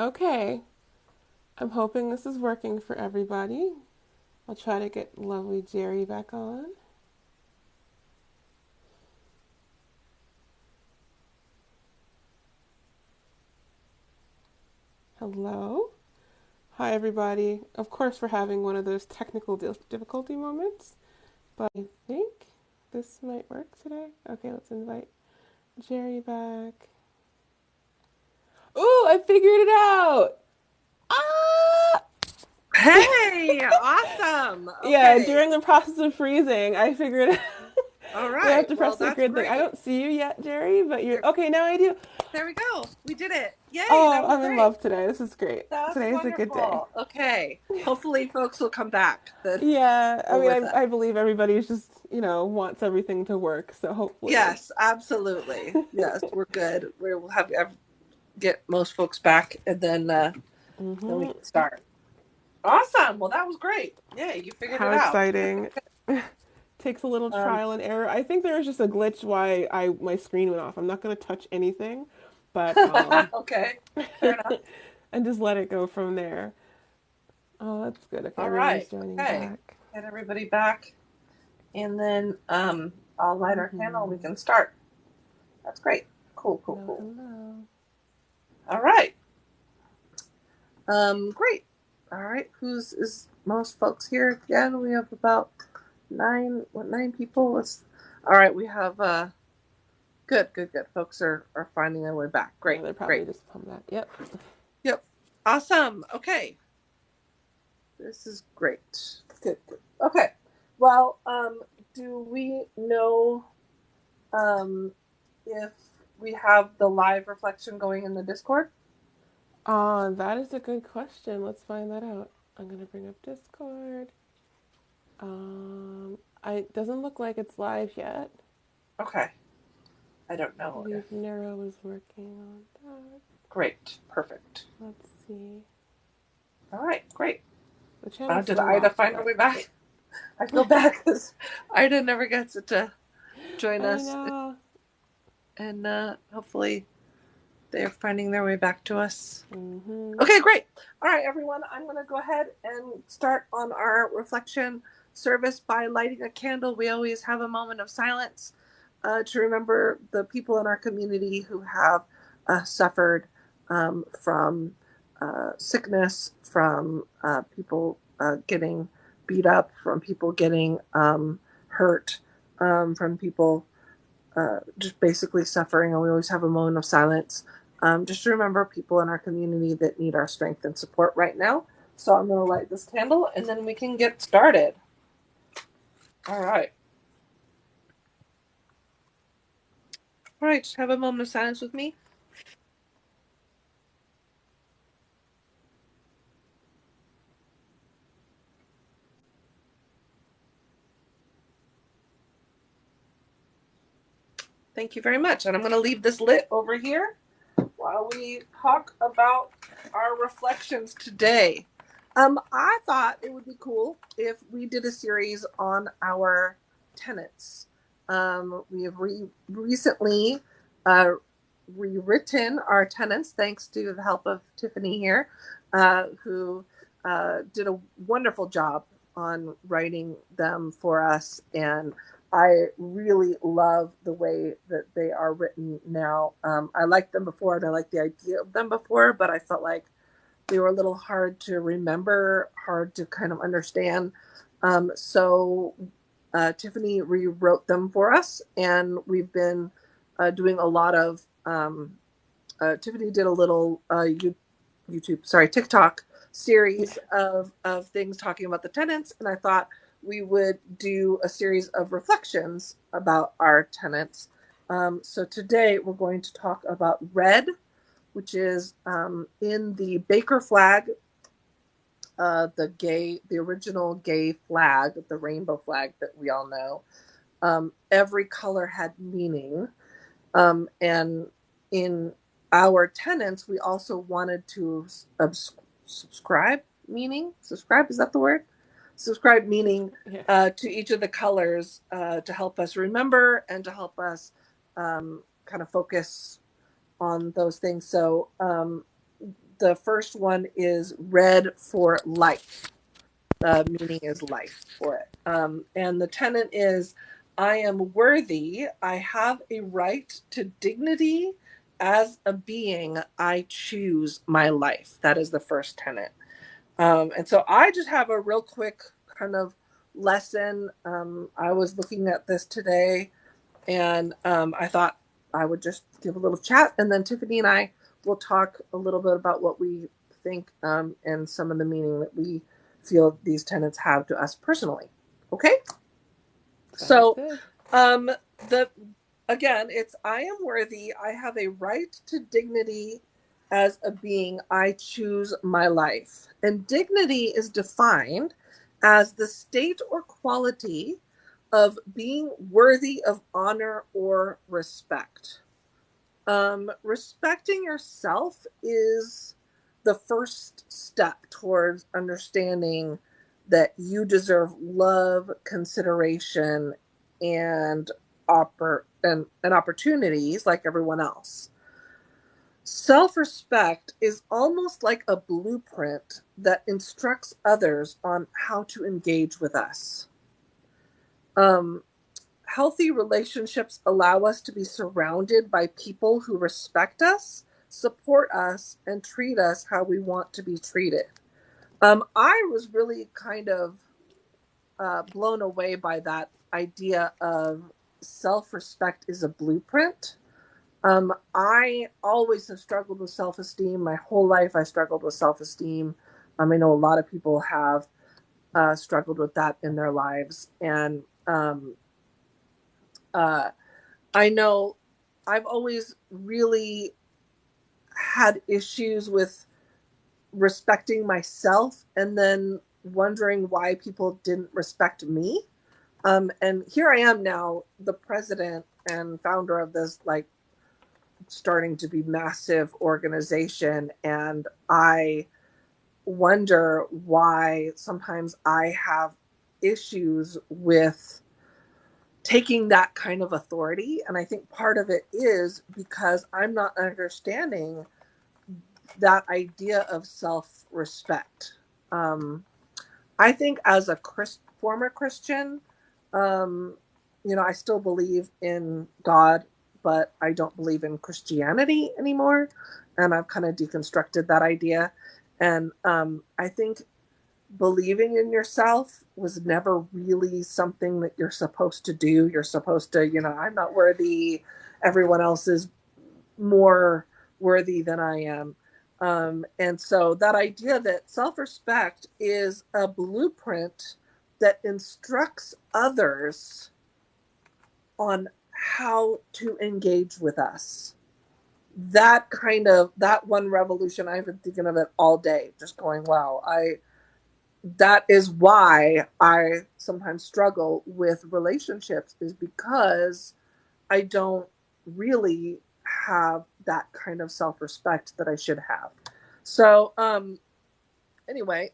Okay, I'm hoping this is working for everybody. I'll try to get lovely Jerry back on. Hello. Hi, everybody. Of course, we're having one of those technical difficulty moments, but I think this might work today. Okay, let's invite Jerry back. Ooh, I figured it out! Ah! Hey, awesome. Yeah, Okay. during the process of freezing, I figured All we have right. to Well, press the that's grid thing. I great. don't see you yet, Jerry, but you're There, okay. Now I do. there we go. We did it. Yay, Oh, that was I'm in great. love today. This is great. That's Today's a good day. wonderful. Okay. Hopefully folks will come back that Yeah, I are mean, with us. I believe everybody's just, wants everything to work, so hopefully. Yes, absolutely. Yes, we're good. We'll get most folks back and then we Hmm. can start. Awesome. Well, that was great. Yay, you figured How it out. exciting. Takes a little Um, trial and error. I think there was just a glitch why my screen went off. I'm not going to touch anything, but okay. Fair enough. and just let it go from there. Oh, that's good. Okay, All everybody's right. joining Okay. back. Get everybody back. And then I'll light our candle. We Hmm. can start. That's great. Cool, cool, Hello, cool. hello. All right. Great. All right. Who's is most folks here again? We have about nine people. Let's. All right. We have good, good, good. Folks are finding their way back. Yeah, Great, they're probably great. just pumped that. Yep. Yep. Awesome. Okay. This is great. Good, good. Okay. Well, do we know if we have the live reflection going in the Discord? That is a good question. Let's find that out. I'm gonna bring up Discord. I it doesn't look like it's live yet. Okay. I don't I know if. believe Nero is working on that. Great. Perfect. Let's see. All right. Great. The channel's Did still Ida locked, find her but way back? I feel bad because Ida never gets to join I us, know. and hopefully they're finding their way back to us. Mhm. Okay, great. All right, everyone, I'm going to go ahead and start on our reflection service by lighting a candle. We always have a moment of silence to remember the people in our community who have suffered from sickness, from people getting beat up, from people getting hurt, from people just basically suffering. And we always have a moment of silence just to remember people in our community that need our strength and support right now. So I'm going to light this candle and then we can get started. All right. All right. Just have a moment of silence with me. Thank you very much. And I'm going to leave this lit over here while we talk about our reflections today. I thought it would be cool if we did a series on our tenets. We have recently uh, rewritten our tenets thanks to the help of Tiffany here, who did a wonderful job on writing them for us. And I really love the way that they are written now. I liked them before and I liked the idea of them before, but I felt like they were a little hard to remember, hard to kind of understand. So Tiffany rewrote them for us, and we've been doing a lot of. Tiffany did a little TikTok series of things talking about the tenants, and I thought we would do a series of reflections about our tenants. So today we're going to talk about red, which is in the Baker flag, the original gay flag, the rainbow flag that we all know. Every color had meaning, and in our tenants, we also wanted to subscribe meaning. Subscribe, is that the word? Subscribe meaning Yeah. to each of the colors to help us remember and to help us kind of focus on those things. So the first one is red for life. The meaning is life for it. And the tenet is, I am worthy. I have a right to dignity. As a being, I choose my life. That is the first tenet. And so I just have a real quick kind of lesson. I was looking at this today, and I thought I would just give a little chat, and then Tiffany and I will talk a little bit about what we think and some of the meaning that we feel these tenets have to us personally. Okay? Sounds So, good. the again, it's I am worthy. I have a right to dignity. As a being, I choose my life. And dignity is defined as the state or quality of being worthy of honor or respect. Respecting yourself is the first step towards understanding that you deserve love, consideration, and and opportunities like everyone else. Self-respect is almost like a blueprint that instructs others on how to engage with us. Um, Healthy relationships allow us to be surrounded by people who respect us, support us, and treat us how we want to be treated. I was really kind of blown away by that idea of self-respect is a blueprint. I always have struggled with self-esteem. My whole life, I struggled with self-esteem. I know a lot of people have struggled with that in their lives, and uh, I know I've always really had issues with respecting myself and then wondering why people didn't respect me. And here I am now, the president and founder of this, like, starting to be massive organization. And I wonder why sometimes I have issues with taking that kind of authority. And I think part of it is because I'm not understanding that idea of self-respect. I think as a former Christian, um, I still believe in God, but I don't believe in Christianity anymore. And I've kind of deconstructed that idea. And I think believing in yourself was never really something that you're supposed to do. You're supposed to, I'm not worthy. Everyone else is more worthy than I am. And so that idea that self-respect is a blueprint that instructs others on how to engage with us. That one revolution, I've been thinking of it all day, just going, wow, that is why I sometimes struggle with relationships, is because I don't really have that kind of self-respect that I should have. So, anyway,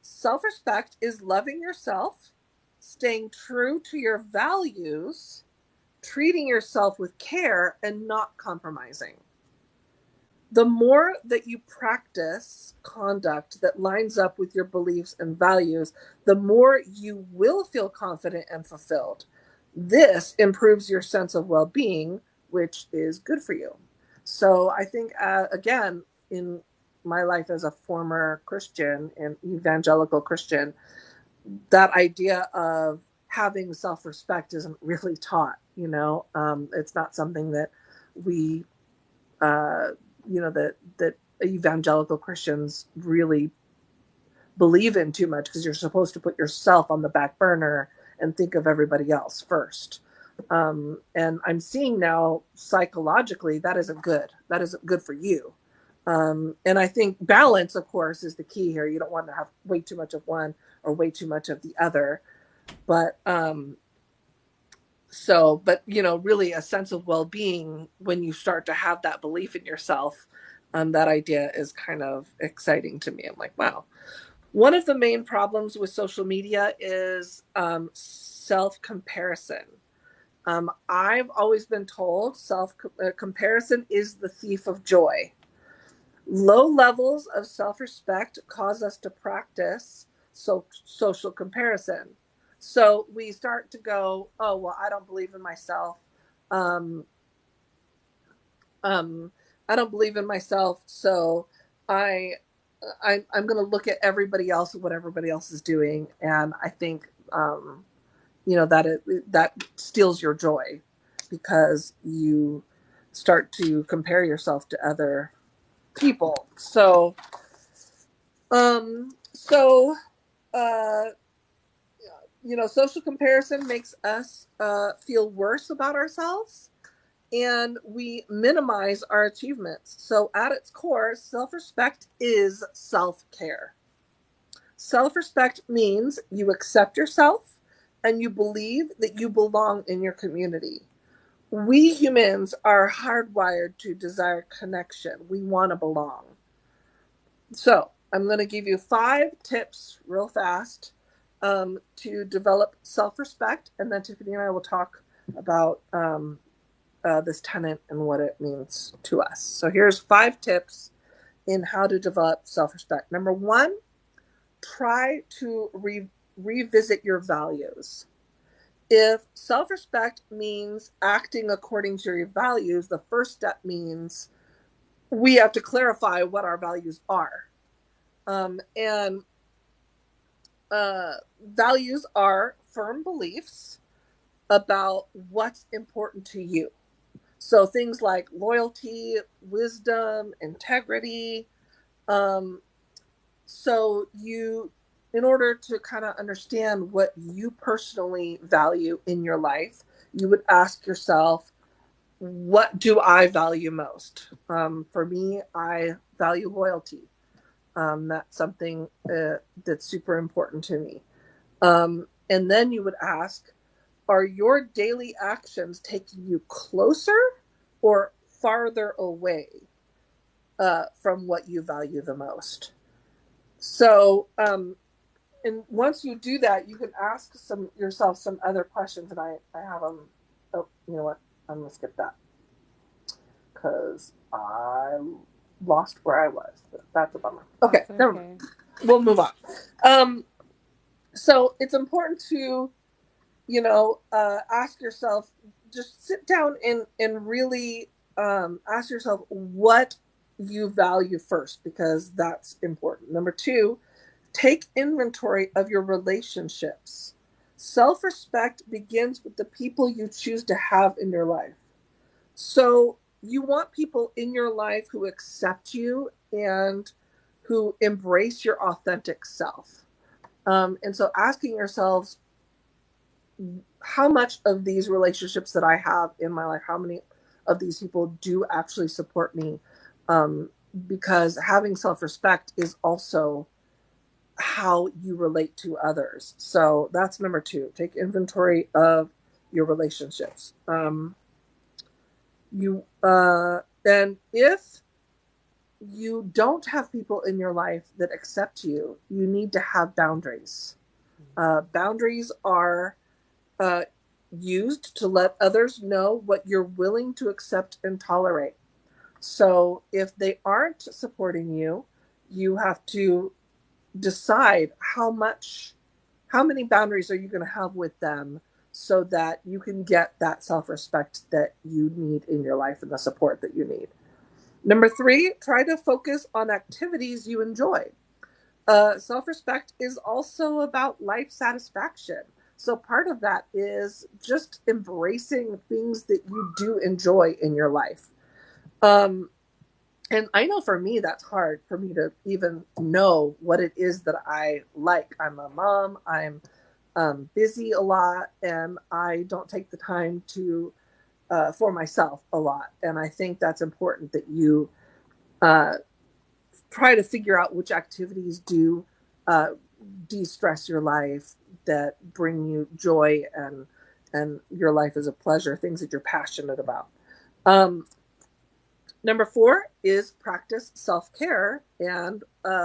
self-respect is loving yourself, staying true to your values, treating yourself with care, and not compromising. The more that you practice conduct that lines up with your beliefs and values, the more you will feel confident and fulfilled. This improves your sense of well-being, which is good for you. So I think, again, in my life as a former Christian and evangelical Christian, that idea of having self-respect isn't really taught. It's not something that we uh, that evangelical Christians really believe in too much, because you're supposed to put yourself on the back burner and think of everybody else first. And I'm seeing now psychologically that isn't good. That isn't good for you. And I think balance, of course, is the key here. You don't want to have way too much of one or way too much of the other. But really a sense of well-being when you start to have that belief in yourself, that idea is kind of exciting to me. I'm like, wow. One of the main problems with social media is self-comparison. I've always been told self-comparison is the thief of joy. Low levels of self-respect cause us to practice social comparison. So we start to go, oh, well, I don't believe in myself. Um, um, I don't believe in myself. So I, I'm going to look at everybody else and what everybody else is doing. And I think, that steals your joy because you start to compare yourself to other people. So, uh, social comparison makes us feel worse about ourselves, and we minimize our achievements. So, at its core, self respect is self care. Self respect means you accept yourself and you believe that you belong in your community. We humans are hardwired to desire connection. We want to belong. So, I'm going to give you 5 tips real fast to develop self respect. And then Tiffany and I will talk about this tenet and what it means to us. So, here's 5 tips in how to develop self respect. Number 1, try to revisit your values. If self respect means acting according to your values, the first step means we have to clarify what our values are. And values are firm beliefs about what's important to you. So things like loyalty, wisdom, integrity. Um, so in order to kind of understand what you personally value in your life, you would ask yourself, what do I value most? For me, I value loyalty. That's something that's super important to me. And then you would ask, are your daily actions taking you closer or farther away from what you value the most? So, and once you do that, you can ask yourself some other questions. And I have them. Oh, you know what? I'm going to skip that because I lost where I was. That's a bummer. Okay, That's never mind. okay. We'll move on. So it's important to, ask yourself, just sit down and really ask yourself what you value first, because that's important. Number 2, take inventory of your relationships. Self respect begins with the people you choose to have in your life. So you want people in your life who accept you and who embrace your authentic self. And so asking yourselves, how much of these relationships that I have in my life, how many of these people do actually support me? Because having self-respect is also how you relate to others. So that's number 2. Take inventory of your relationships. And if you don't have people in your life that accept you, you need to have boundaries. Boundaries are uh, used to let others know what you're willing to accept and tolerate. So if they aren't supporting you, you have to decide how many boundaries are you going to have with them so that you can get that self-respect that you need in your life and the support that you need. Number 3, try to focus on activities you enjoy. Self-respect is also about life satisfaction. So part of that is just embracing things that you do enjoy in your life. And I know for me, that's hard for me to even know what it is that I like. I'm a mom. I'm busy a lot, and I don't take the time to for myself a lot. And I think that's important that you uh, try to figure out which activities do de-stress your life, that bring you joy, and your life is a pleasure, things that you're passionate about. Um, Number 4 is practice self-care, and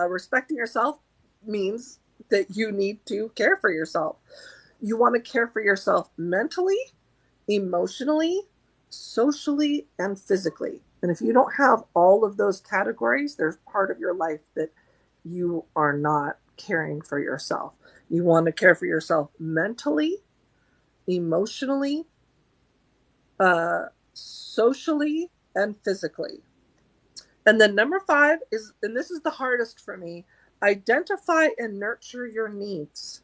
respecting yourself means that you need to care for yourself. You want to care for yourself mentally, emotionally, socially, and physically. And if you don't have all of those categories, there's part of your life that you are not caring for yourself. You want to care for yourself mentally, emotionally, socially, and physically. And then number five is, and this is the hardest for me, identify and nurture your needs.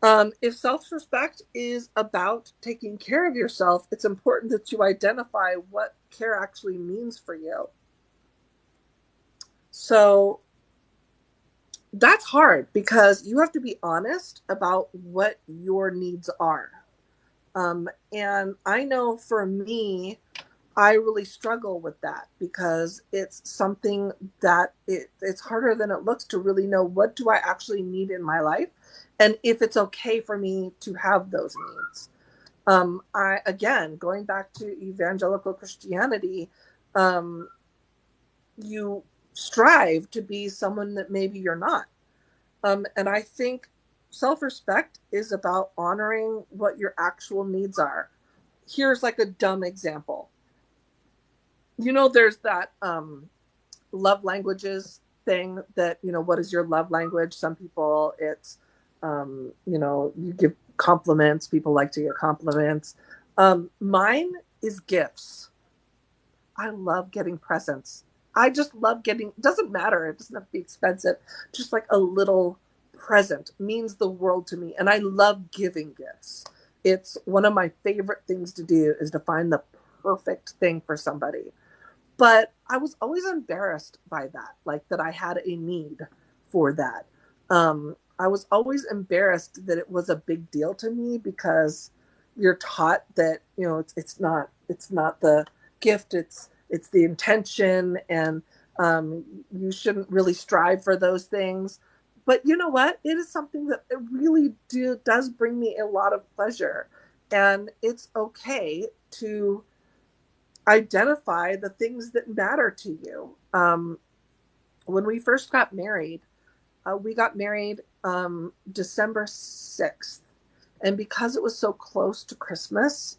If self respect is about taking care of yourself, it's important that you identify what care actually means for you. So that's hard because you have to be honest about what your needs are. And I know for me, I really struggle with that because it's something that it's harder than it looks to really know what do I actually need in my life and if it's okay for me to have those needs. I again going back to evangelical Christianity, um, you strive to be someone that maybe you're not. And I think self respect is about honoring what your actual needs are. Here's like a dumb example. You know, there's that love languages thing that, you know, what is your love language? Some people it's, you know, you give compliments. People like to get compliments. Mine is gifts. I love getting presents. I just love getting, it doesn't matter. It doesn't have to be expensive. Just like a little present means the world to me. And I love giving gifts. It's one of my favorite things to do is to find the perfect thing for somebody. But I was always embarrassed by that, like that I had a need for that. I was always embarrassed that it was a big deal to me because you're taught that, you know, it's not the gift, it's the intention, and you shouldn't really strive for those things. But you know what? It is something that it really does bring me a lot of pleasure, and it's okay to identify the things that matter to you. When we first got married, we got married December 6th. And because it was so close to Christmas,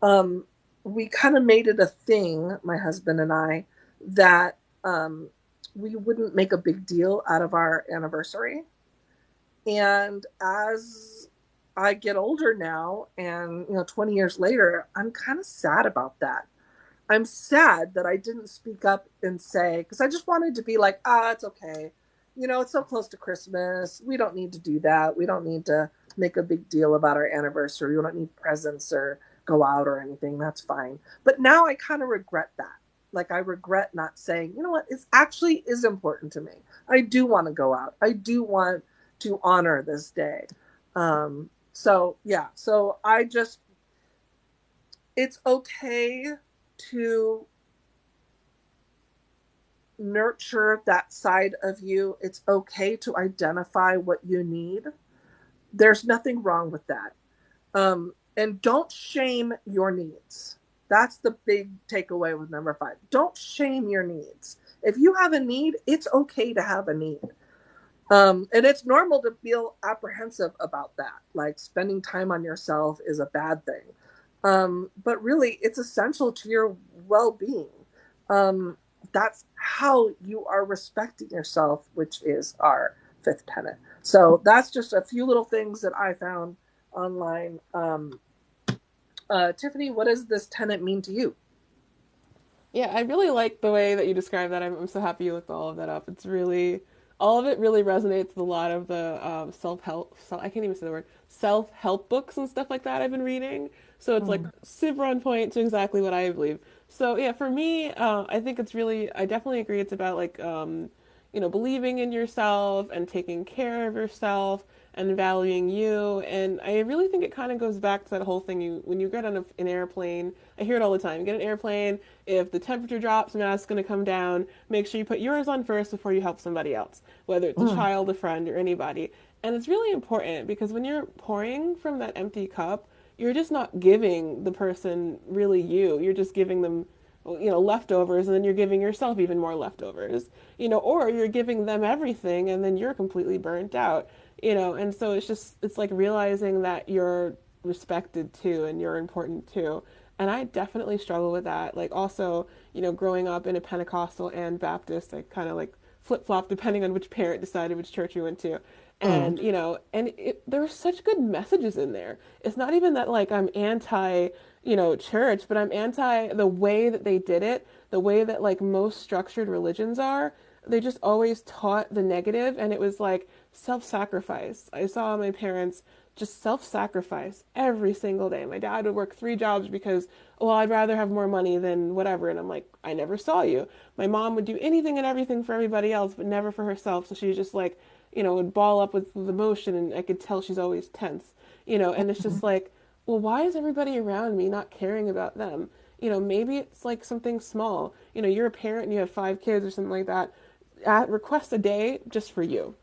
um, we kind of made it a thing, my husband and I, that we wouldn't make a big deal out of our anniversary. And as I get older now, and 20 years later, I'm kind of sad about that. I'm sad that I didn't speak up and say, because I just wanted to be like, it's okay. It's so close to Christmas. We don't need to do that. We don't need to make a big deal about our anniversary. We don't need presents or go out or anything. That's fine. But now I kind of regret that. Like I regret not saying, you know what, it actually is important to me. I do want to go out. I do want to honor this day. So yeah, so it's okay to nurture that side of you. It's okay to identify what you need. There's nothing wrong with that. And don't shame your needs. That's the big takeaway with number five. Don't shame your needs. If you have a need, it's okay to have a need. And it's normal to feel apprehensive about that. Like spending time on yourself is a bad thing. But really, it's essential to your well being. Um, that's how you are respecting yourself, which is our fifth tenet. So that's just a few little things that I found online. Tiffany, what does this tenet mean to you? Yeah, I really like the way that you describe that. I'm so happy you looked all of that up. It's really, all of it really resonates with a lot of the self-help, I can't even say the word, self-help books and stuff like that I've been reading. So it's like Mm, super on point to exactly what I believe. So yeah, for me, I think it's really, I definitely agree it's about like, believing in yourself and taking care of yourself and valuing you. And I really think it kind of goes back to that whole thing when you get on an airplane, I hear it all the time. You get an airplane, if the temperature drops, mask's going to come down. Make sure you put yours on first before you help somebody else, whether it's a mm, child, a friend, or anybody. And it's really important because when you're pouring from that empty cup, you're just not giving the person really you. You're just giving them leftovers, and then you're giving yourself even more leftovers, or you're giving them everything and then you're completely burnt out, and so it's like realizing that you're respected too and you're important too. And I definitely struggle with that. Like also, growing up in a Pentecostal and Baptist, I kind of like flip flop depending on which parent decided which church we went to. Mm. And there were such good messages in there. It's not even that like I'm anti, church, but I'm anti the way that they did it, the way that like most structured religions are. They just always taught the negative, and it was like self-sacrifice. I saw my parents just self-sacrifice every single day. My dad would work 3 jobs because, well, I'd rather have more money than whatever. And I'm like, I never saw you. My mom would do anything and everything for everybody else, but never for herself. So she just like, would ball up with emotion, and I could tell she's always tense, and it's just like, well, why is everybody around me not caring about them? Maybe it's like something small. You're a parent and you have 5 kids or something like that. Request a day just for you.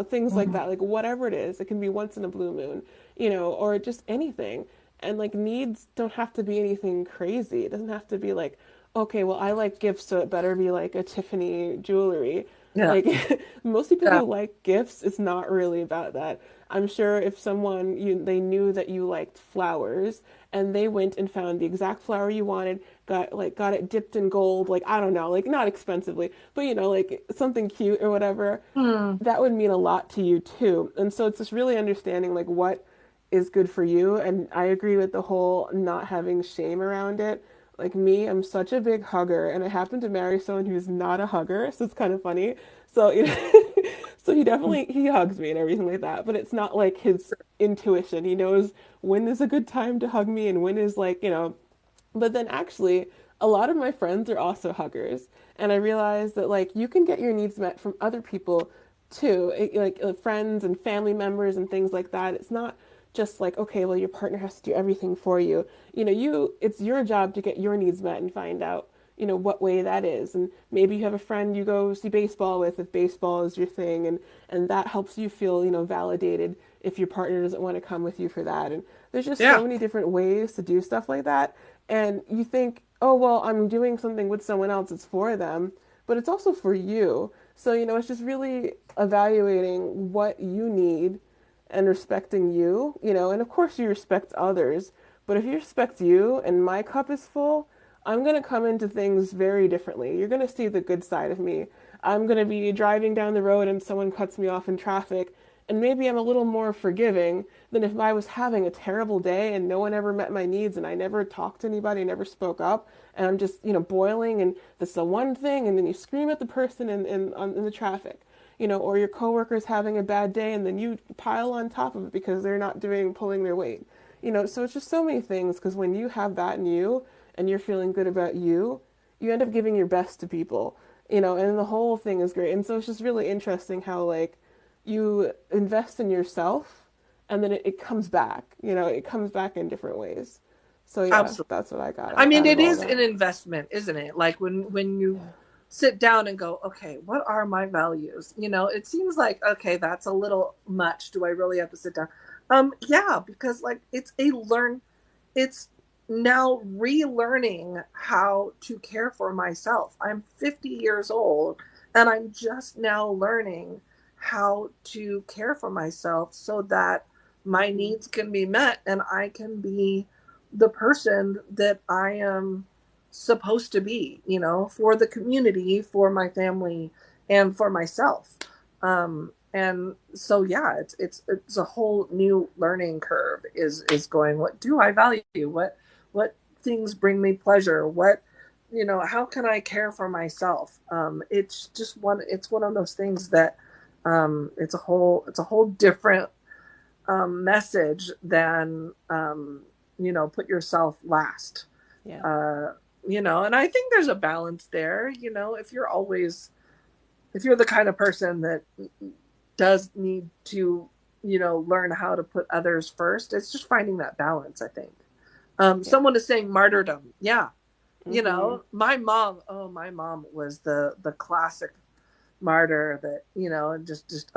Things like Mhm. that. Like whatever it is, it can be once in a blue moon, or just anything. And like needs don't have to be anything crazy. It doesn't have to be like, okay, well, I like gifts, so it better be like a Tiffany jewelry. Yeah. Like most people Yeah. who like gifts, it's not really about that. I'm sure if someone they knew that you liked flowers and they went and found the exact flower you wanted, got it dipped in gold, like I don't know, like not expensively, but like something cute or whatever, Mm. that would mean a lot to you too. And so it's just really understanding like what is good for you. And I agree with the whole not having shame around it. Like me, I'm such a big hugger, and I happen to marry someone who's not a hugger, so it's kind of funny. So, so he hugs me and everything like that, but it's not like his intuition. He knows when is a good time to hug me and when is like, but then actually, a lot of my friends are also huggers, and I realized that like you can get your needs met from other people too, friends and family members and things like that. It's not just like, okay, well, your partner has to do everything for you. It's your job to get your needs met and find out, what way that is. And maybe you have a friend you go see baseball with if baseball is your thing, and that helps you feel, validated if your partner doesn't want to come with you for that. And there's just so Yeah. many different ways to do stuff like that. And you think, oh, well, I'm doing something with someone else, it's for them, but it's also for you. So, it's just really evaluating what you need and respecting you, and of course you respect others, but if you respect you and my cup is full, I'm going to come into things very differently. You're going to see the good side of me. I'm going to be driving down the road and someone cuts me off in traffic, and maybe I'm a little more forgiving than if I was having a terrible day and no one ever met my needs and I never talked to anybody, never spoke up, and I'm just, boiling, and that's the one thing, and then you scream at the person in the traffic, or your coworker's having a bad day and then you pile on top of it because they're not pulling their weight. So it's just so many things, because when you have that in you and you're feeling good about you, you end up giving your best to people, and the whole thing is great. And so it's just really interesting how like you invest in yourself and then it comes back, it comes back in different ways. So yeah, Absolutely. that's what I got I mean, out of it all is that. an investment, isn't it? Like when you Yeah. sit down and go, okay, what are my values? It seems like, okay, that's a little much. Do I really have to sit down? Yeah, because like it's now relearning how to care for myself. I'm 50 years old and I'm just now learning how to care for myself so that my Mm-hmm. needs can be met and I can be the person that I am supposed to be, for the community, for my family, and for myself. And so yeah, it's a whole new learning curve is going, what do I value? What things bring me pleasure? How can I care for myself? It's one of those things that it's a whole different message than put yourself last. Yeah. uh and I think there's a balance there. If you're the kind of person that does need to learn how to put others first, it's just finding that balance, I think. Yeah. Someone is saying martyrdom. Yeah. Mm-hmm. My mom was the classic martyr that just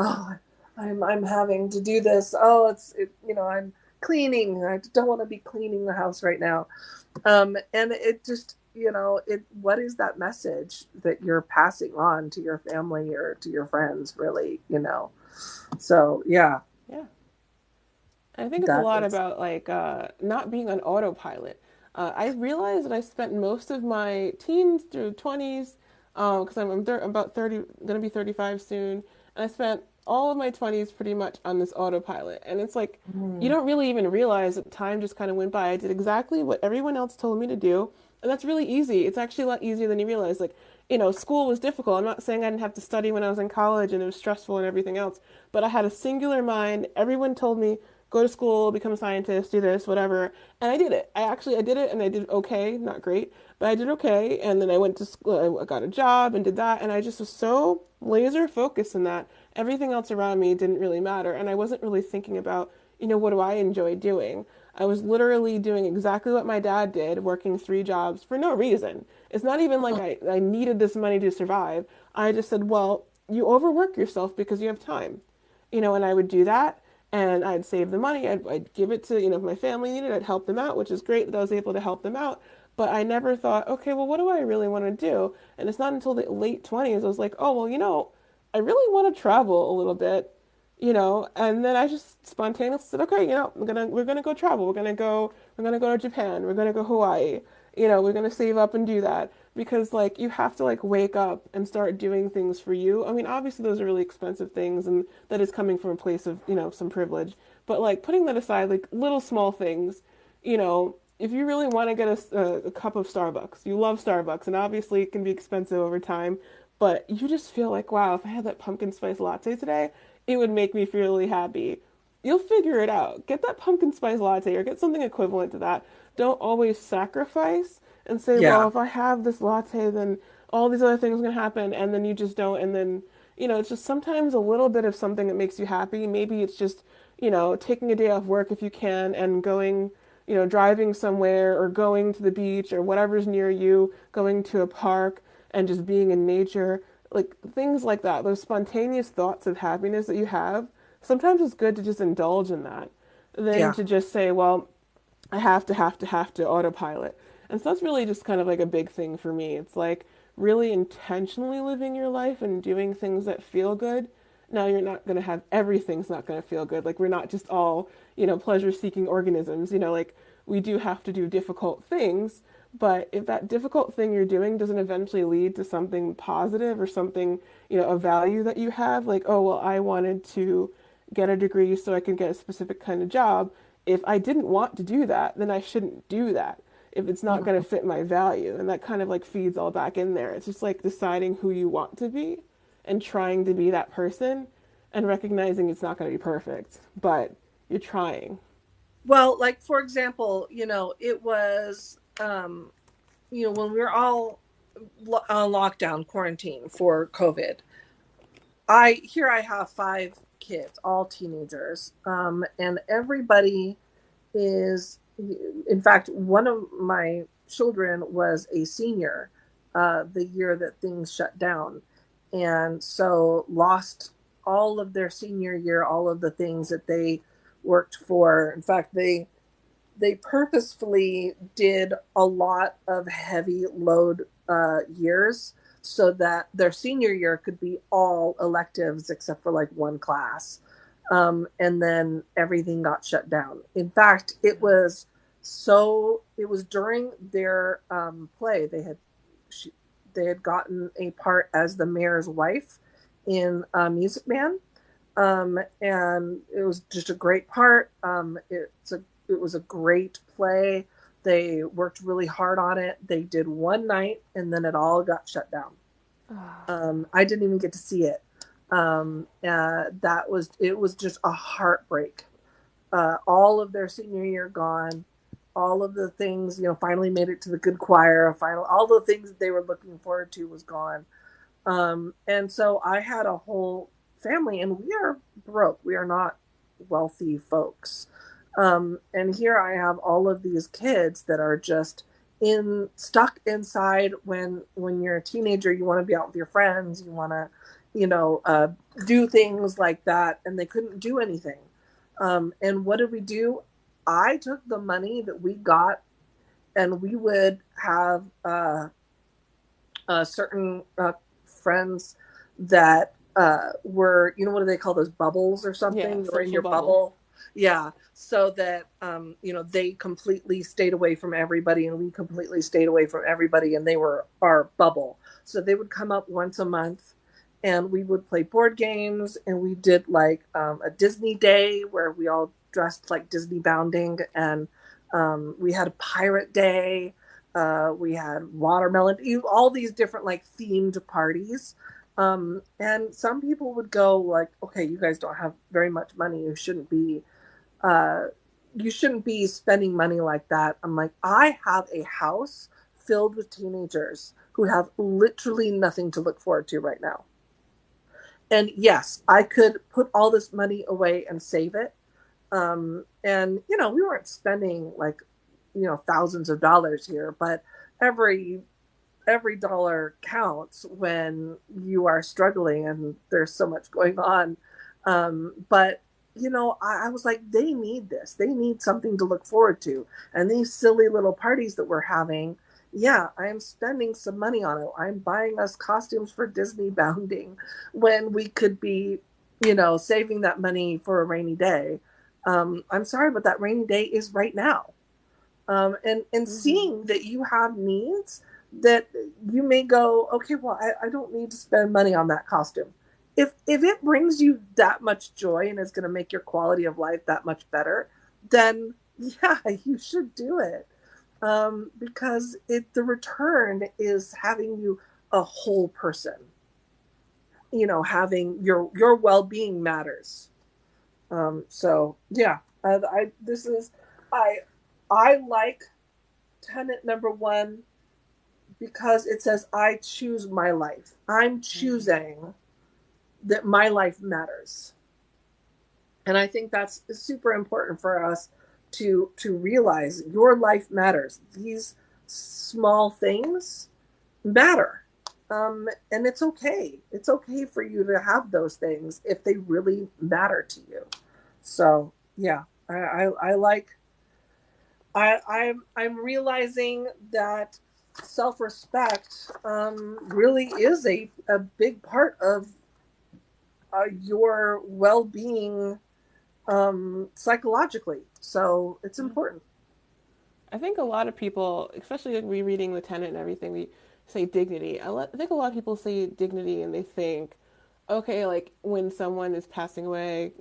I'm having to do this. I'm cleaning. I don't want to be cleaning the house right now. And it just what is that message that you're passing on to your family or to your friends, really? So yeah, Yeah. I think it's a that lot is. about like not being on autopilot. I realized that I spent most of my teens through 20s, because I'm about 30, going to be 35 soon, and I spent all of my 20s pretty much on this autopilot. And it's like, you Mm. don't really even realize that time just kind of went by. I did exactly what everyone else told me to do, and that's really easy. It's actually a lot easier than you realize. Like, school was difficult. I'm not saying I didn't have to study when I was in college and it was stressful and everything else, but I had a singular mind. Everyone told me, go to school, become a scientist, do this, whatever. And I did it. I did it and I did okay, not great, but I did okay. And then I went to school, I got a job and did that. And I just was so laser focused in that. Everything else around me didn't really matter. And I wasn't really thinking about, what do I enjoy doing? I was literally doing exactly what my dad did, working 3 jobs for no reason. It's not even like I needed this money to survive. I just said, well, you overwork yourself because you have time. And I would do that and I'd save the money. I'd give it to, if my family needed it, I'd help them out, which is great that I was able to help them out. But I never thought, okay, well, what do I really want to do? And it's not until the late 20s I was like, oh, well, I really want to travel a little bit, and then I just spontaneously said, okay, we're gonna go travel. We're gonna go to Japan. We're gonna go Hawaii. We're gonna save up and do that because like you have to like wake up and start doing things for you. I mean, obviously those are really expensive things, and that is coming from a place of some privilege. But like putting that aside, like little small things, if you really want to get a cup of Starbucks, you love Starbucks, and obviously it can be expensive over time, but you just feel like, wow, if I had that pumpkin spice latte today, it would make me feel really happy. You'll figure it out. Get that pumpkin spice latte or get something equivalent to that. Don't always sacrifice and say, well, Yeah. if I have this latte, then all these other things are going to happen. And then you just don't. And then, it's just sometimes a little bit of something that makes you happy. Maybe it's just, taking a day off work if you can and going, driving somewhere or going to the beach or whatever's near you, going to a park and just being in nature, like things like that, those spontaneous thoughts of happiness that you have. Sometimes it's good to just indulge in that than Yeah. to just say, well, I have to autopilot. And so that's really just kind of like a big thing for me. It's like really intentionally living your life and doing things that feel good. Now you're not going to have everything's not going to feel good. Like we're not just all, pleasure seeking organisms. Like we do have to do difficult things, but if that difficult thing you're doing doesn't eventually lead to something positive or something, a value that you have, like, oh, well, I wanted to get a degree so I could get a specific kind of job. If I didn't want to do that, then I shouldn't do that if it's not going to fit my value. And that kind of like feeds all back in there. It's just like deciding who you want to be and trying to be that person and recognizing it's not going to be perfect, but you're trying. Well, like for example, it was when we were all on lockdown quarantine for COVID. I have 5 kids, all teenagers, and everybody is. In fact, one of my children was a senior the year that things shut down, and so lost all of their senior year, all of the things that they worked for. In fact, they purposefully did a lot of heavy load years so that their senior year could be all electives except for like one class. And then everything got shut down. In fact, it was during their play. They had gotten a part as the mayor's wife in Music Man, and it was just a great part. It was a great play. They worked really hard on it. They did one night, and then it all got shut down. I didn't even get to see it. It was just a heartbreak. All of their senior year gone. All of the things, finally made it to the good choir. All the things that they were looking forward to was gone. And so I had a whole family, and we are broke. We are not wealthy folks. And here I have all of these kids that are just stuck inside. When you're a teenager, you want to be out with your friends, you want to, do things like that, and they couldn't do anything. And what did we do? I took the money that we got, and we would have certain friends that were, what do they call those, bubbles or Yeah, something? Or in social your bubble. bubble. Yeah, so that they completely stayed away from everybody and we completely stayed away from everybody, and they were our bubble. So they would come up once a month and we would play board games, and we did like a Disney day where we all dressed like Disney bounding, and we had a pirate day. We had watermelon, all these different like themed parties. And some people would go like, okay, you guys don't have very much money. Uh, you shouldn't be spending money like that. I'm like, I have a house filled with teenagers who have literally nothing to look forward to right now. And yes, I could put all this money away and save it. And we weren't spending like, thousands of dollars here, but every every dollar counts when you are struggling and there's so much going on. But I was like, they need this. They need something to look forward to. And these silly little parties that we're having, yeah, I am spending some money on it. I'm buying us costumes for Disney bounding when we could be, saving that money for a rainy day. I'm sorry, but that rainy day is right now. And Mm-hmm. seeing that you have needs that you may go, okay, well, I don't need to spend money on that costume. If it brings you that much joy and is going to make your quality of life that much better, then yeah, you should do it. Because the return is having you a whole person. Having your well being matters. So yeah, I this is I I like Tenet number one because it says, I choose my life. I'm choosing that my life matters. And I think that's super important for us to realize your life matters. These small things matter. And it's okay. It's okay for you to have those things if they really matter to you. So yeah, I like I'm realizing that self respect really is a big part of your well being psychologically. So it's Yeah. important. I think a lot of people, especially like rereading the Tenet and everything, we say dignity. I think a lot of people say dignity and they think, okay, like when someone is passing away,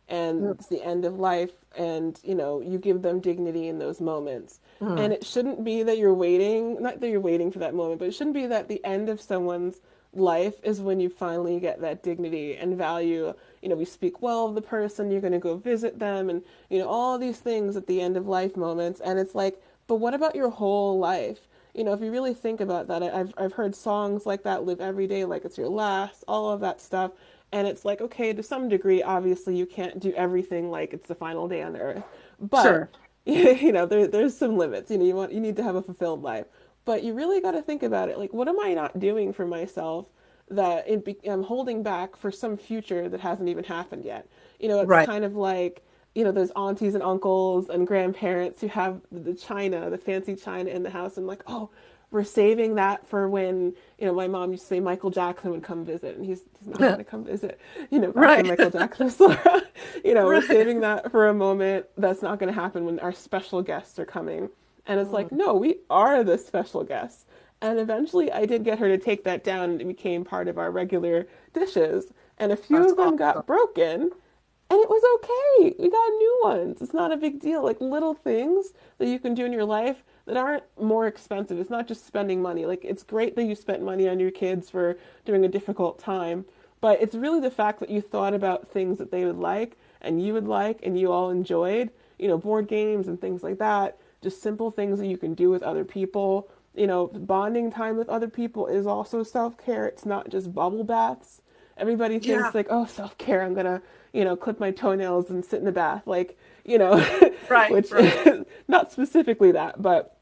and it's the end of life, and you give them dignity in those moments. And Mm-hmm. it shouldn't be that you're waiting, not that you're waiting for that moment, but it shouldn't be that the end of someone's life is when you finally get that dignity and value. We speak well of the person, you're going to go visit them, and all these things at the end of life moments. And it's like, but what about your whole life? If you really think about that, I've heard songs like that, live every day like it's your last, all of that stuff. And it's like, okay, to some degree, obviously you can't do everything like it's the final day on earth. But Sure. there's some limits. You need to have a fulfilled life. But you really got to think about it. Like, what am I not doing for myself that I'm holding back for some future that hasn't even happened yet? It's Right. kind of like, those aunties and uncles and grandparents who have the china, the fancy china in the house, and like, oh, we're saving that for when, my mom used to say Michael Jackson would come visit, and he's not going to come visit, back Right. when Michael Jackson was still around. We're Right. saving that for a moment that's not going to happen when our special guests are coming. And it's like, Mm, no, we are the special guests. And eventually I did get her to take that down and it became part of our regular dishes. And a few that's of them awesome. got broken, and it was okay. We got new ones. It's not a big deal. Like little things that you can do in your life that aren't more expensive. It's not just spending money. Like it's great that you spent money on your kids for during a difficult time, but it's really the fact that you thought about things that they would like and you would like and you all enjoyed, board games and things like that. Just simple things that you can do with other people. Bonding time with other people is also self-care. It's not just bubble baths. Everybody Yeah. thinks like, oh, self-care, I'm gonna, clip my toenails and sit in the bath, like, Right. which Right. not specifically that, but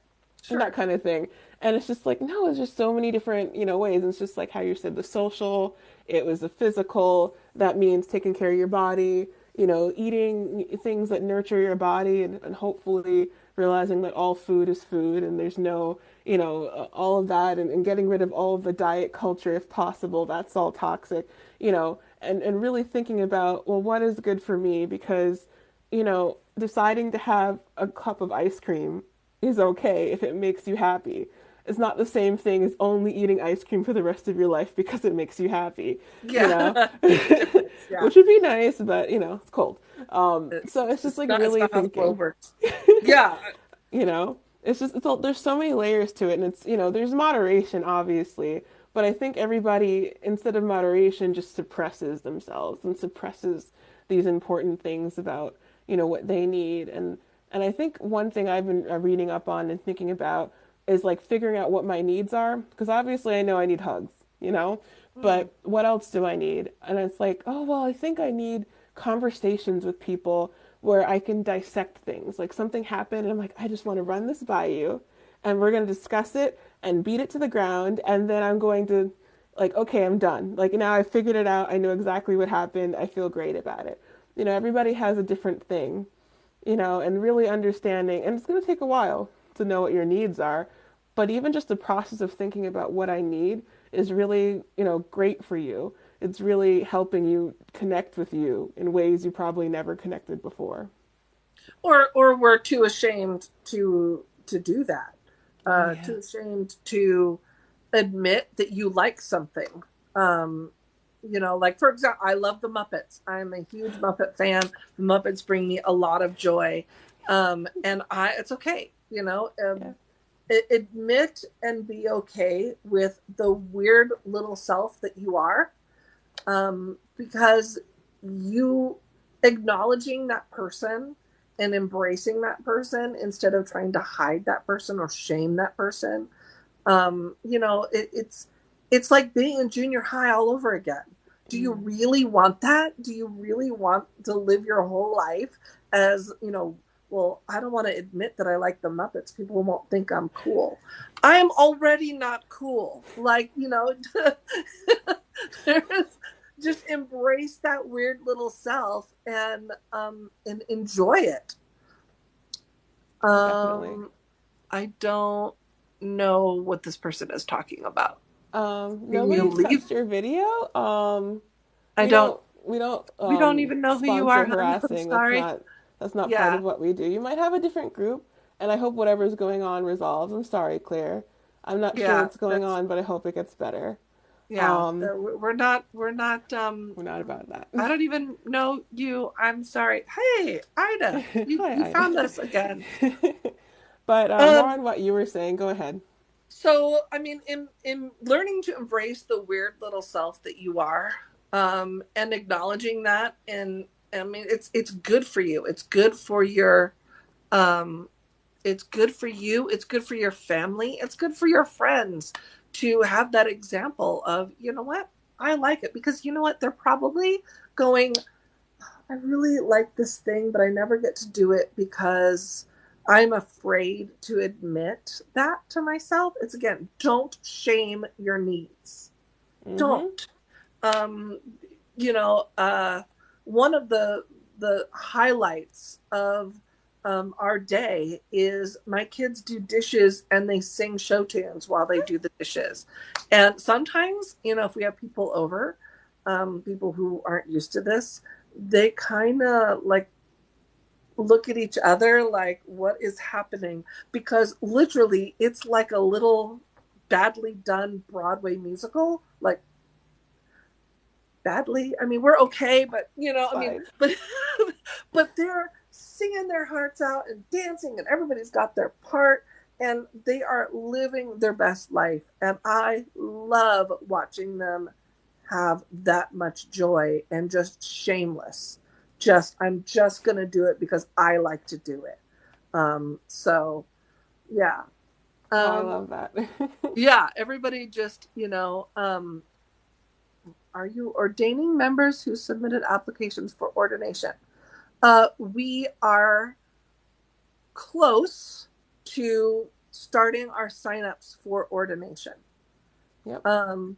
that Sure. kind of thing. And it's just like, no, it's just so many different, ways. And it's just like how you said the social, it was the physical. That means taking care of your body, eating things that nurture your body, and hopefully realizing that all food is food and there's no, all of that, and getting rid of all of the diet culture if possible. That's all toxic, and really thinking about, well, what is good for me? Because deciding to have a cup of ice cream is okay if it makes you happy. It's not the same thing as only eating ice cream for the rest of your life because it makes you happy, you Yeah. know? There's a difference. Yeah. Which would be nice, but it's cold. It's So it's just like it's really not how the world thinking, works. Yeah. you know? It's just there's so many layers to it, and there's moderation obviously, but I think everybody instead of moderation just suppresses themselves and suppresses these important things about what they need. And I think one thing I've been reading up on and thinking about is like figuring out what my needs are, because obviously I know I need hugs, Mm. but what else do I need? And it's like, oh well, I think I need conversations with people where I can dissect things. Like something happened and I'm like, I just want to run this by you and we're going to discuss it and beat it to the ground, and then I'm going to like, okay, I'm done. Like now I figured it out. I know exactly what happened. I feel great about it. Everybody has a different thing, and really understanding, and it's going to take a while to know what your needs are, but even just the process of thinking about what I need is really, great for you. It's really helping you connect with you in ways you probably never connected before. Or we're too ashamed to do that. Oh yeah. Too ashamed to admit that you like something. Um, like for example, I love the Muppets. I'm a huge Muppet fan. The Muppets bring me a lot of joy. And it's okay, Yeah. admit and be okay with the weird little self that you are, because you acknowledging that person and embracing that person instead of trying to hide that person or shame that person. It's like being in junior high all over again. Do you Mm. really want that? Do you really want to live your whole life as, well, I don't want to admit that I like the Muppets. People won't think I'm cool. I am already not cool. Like, there's just embrace that weird little self and enjoy it. Definitely. Um I don't know what this person is talking about. Can you Nobody leave? touched your video. I We don't don't we don't we don't even know who you sponsor are, hon. I'm harassing. That's sorry. not part of Yeah. what we do. You might have a different group, and I hope whatever's going on resolves. I'm sorry, Claire. I'm not sure Yeah, what's going that's on, but I hope it gets better. yeah. Um, We're not we're not about that. I don't even know you. I'm sorry. Hey, Ida, you Hi, you Ida. found us again. But more Um on what you were saying. Go ahead. so I mean, in learning to embrace the weird little self that you are, and acknowledging that, and I mean it's good for you. It's good for your um it's good for you, it's good for your family, it's good for your friends to have that example of, you know what, I like it, because you know what, they're probably going, I really like this thing, but I never get to do it because I'm afraid to admit that to myself. It's again, don't shame your needs. Mm-hmm. Don't. Um, you know, one of the highlights of our day is my kids do dishes and they sing show tunes while they do the dishes. And sometimes, if we have people over, people who aren't used to this, they kind of like look at each other like, what is happening? Because literally, it's like a little badly done Broadway musical. Like, badly, I mean, we're okay, but It's I mean, fine. but but they're singing their hearts out and dancing, and everybody's got their part, and they are living their best life, and I love watching them have that much joy and just shameless, just I'm just gonna do it because I like to do it. So yeah. Oh, I um love that. yeah, everybody just, are you ordaining members who submitted applications for ordination? We are close to starting our signups for ordination. Yep. Um,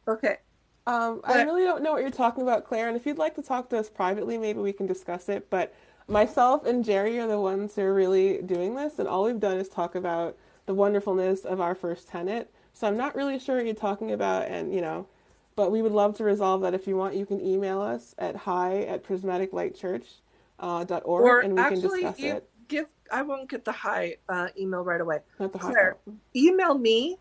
okay. I But really don't know what you're talking about, Claire, and if you'd like to talk to us privately, maybe we can discuss it. But myself and Jerry are the ones who are really doing this, and all we've done is talk about the wonderfulness of our first tenet. So I'm not really sure what you're talking about, and But we would love to resolve that. If you want, you can email us at hi@prismaticlightchurch.org Or and we can actually, discuss it. I won't get the hi email right away. Not the hi. Claire, Oh, email me.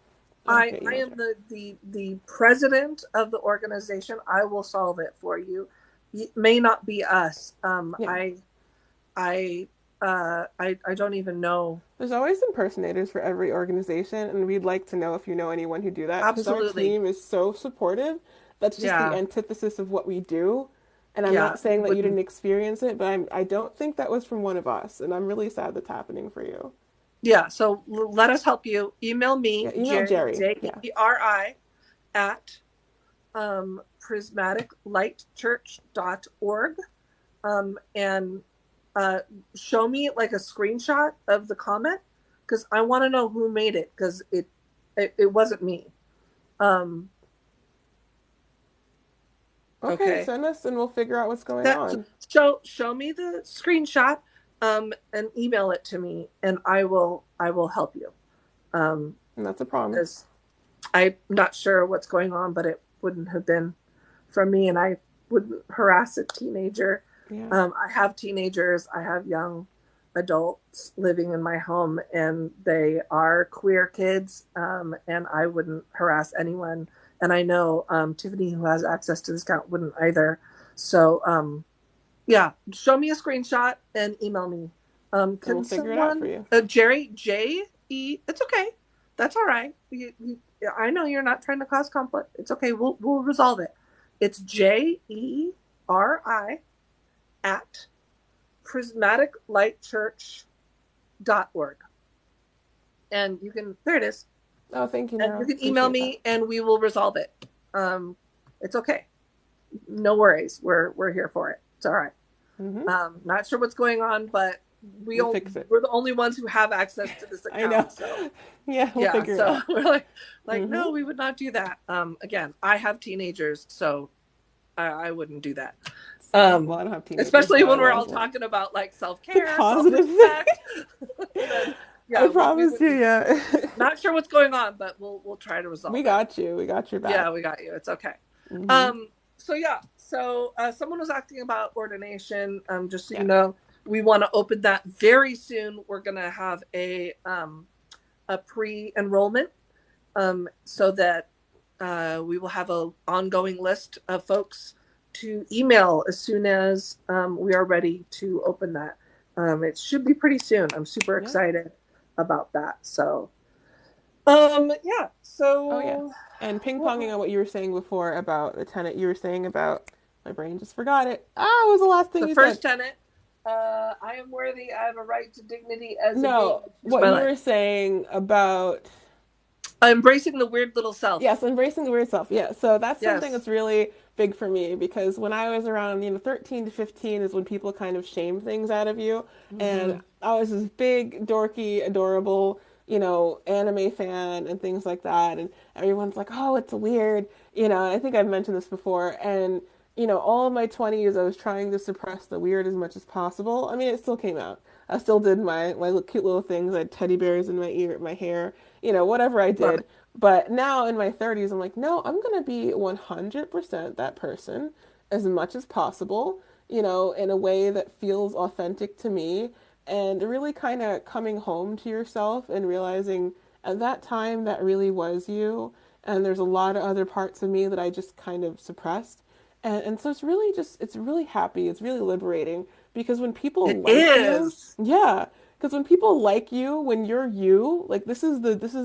I okay, I email am Jerry. the president of the organization. I will solve it for you. It may not be us. Yeah. I don't even know. There's always impersonators for every organization, and we'd like to know if you know anyone who do that because our Absolutely. team is so supportive. That's just the Yeah. antithesis of what we do. And I'm Yeah. not saying that you didn't Wouldn't. experience it, but I don't think that was from one of us, and I'm really sad that's happening for you. Yeah. So let us help you. Email Yeah, me, email Jerry, Jerry. Yeah. Jeri, at prismaticlightchurch.org. And uh, show me like a screenshot of the comment because I want to know who made it because it wasn't me. Um, Okay, okay, send us and we'll figure out what's going that on. show me the screenshot and email it to me and I will help you And that's a promise. because I'm not sure what's going on, but it wouldn't have been from me, and I wouldn't harass a teenager. Yeah. I have teenagers, I have young adults living in my home, and they are queer kids, and I wouldn't harass anyone. And I know Tiffany, who has access to this account, wouldn't either. So, yeah, show me a screenshot and email me. And we'll Can figure it out for someone, you. Jerry, J-E, it's okay. That's all right. I know you're not trying to cause conflict. It's okay. We'll resolve it. It's Jeri at prismaticlightchurch.org. And you can, there it is. Oh, thank you, And you Nero. can email Appreciate that. me and we will resolve it. It's okay. No worries. We're here for it. It's all right. Mm-hmm. Not sure what's going on, but We'll fix it. we're the only ones who have access to this I know. account. So Yeah, we'll yeah, figure it so out. we're like Mm-hmm. no, we would not do that. Again, I have teenagers, so I wouldn't do that. Well, I don't have teenagers, Especially but I when we're was all one. talking about like The self-care, positive self-respect. thing. Then I yeah, we promise you, wouldn't. yeah. Not sure what's going on, but we'll try to We resolve it. got you. We got your back. Yeah, we got you. It's okay. Mm-hmm. So yeah, so someone was asking about ordination. Just so you Yeah. know, we want to open that very soon. We're gonna have a pre-enrollment, so that we will have an ongoing list of folks to email as soon as we are ready to open that. It should be pretty soon. I'm super Yeah. excited about that. So yeah. Oh, yeah. So And ping ponging well, on what you were saying before about the Tenet, you were saying about my brain just forgot it. Ah, what was the last thing the you said? first tenet, I am worthy. I have a right to dignity as a being No, to choose what my you life. were saying about Embracing the weird little self. yes, embracing the weird self. Yeah, so that's something Yes. that's really big for me because when I was around, 13 to 15 is when people kind of shame things out of you. And Mm-hmm. I was this big, dorky, adorable, anime fan and things like that. And everyone's like, oh, it's weird. And I think I've mentioned this before. And, all of my 20s, I was trying to suppress the weird as much as possible. I mean, it still came out. I still did my cute little things. I had teddy bears in my hair, whatever I Love it. did. But now in my 30s, I'm like, no, I'm going to be 100% that person as much as possible, in a way that feels authentic to me. And really kind of coming home to yourself and realizing at that time that really was you. And there's a lot of other parts of me that I just kind of suppressed. And so it's really happy. It's really liberating because when people It like you, is. yeah, because when people like you, when you're you, like this is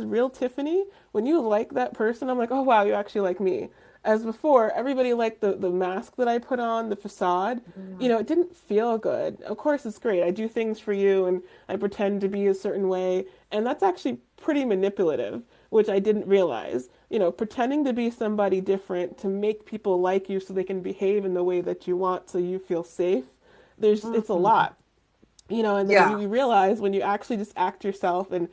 real Tiffany. When you like that person, I'm like, oh wow, you actually like me. As before, everybody liked the mask that I put on, the facade. Mm. It didn't feel good. Of course, it's great. I do things for you and I pretend to be a certain way. And that's actually pretty manipulative, which I didn't realize. Pretending to be somebody different to make people like you so they can behave in the way that you want so you feel safe. It's a Mm. lot. And then Yeah. you realize when you actually just act yourself and,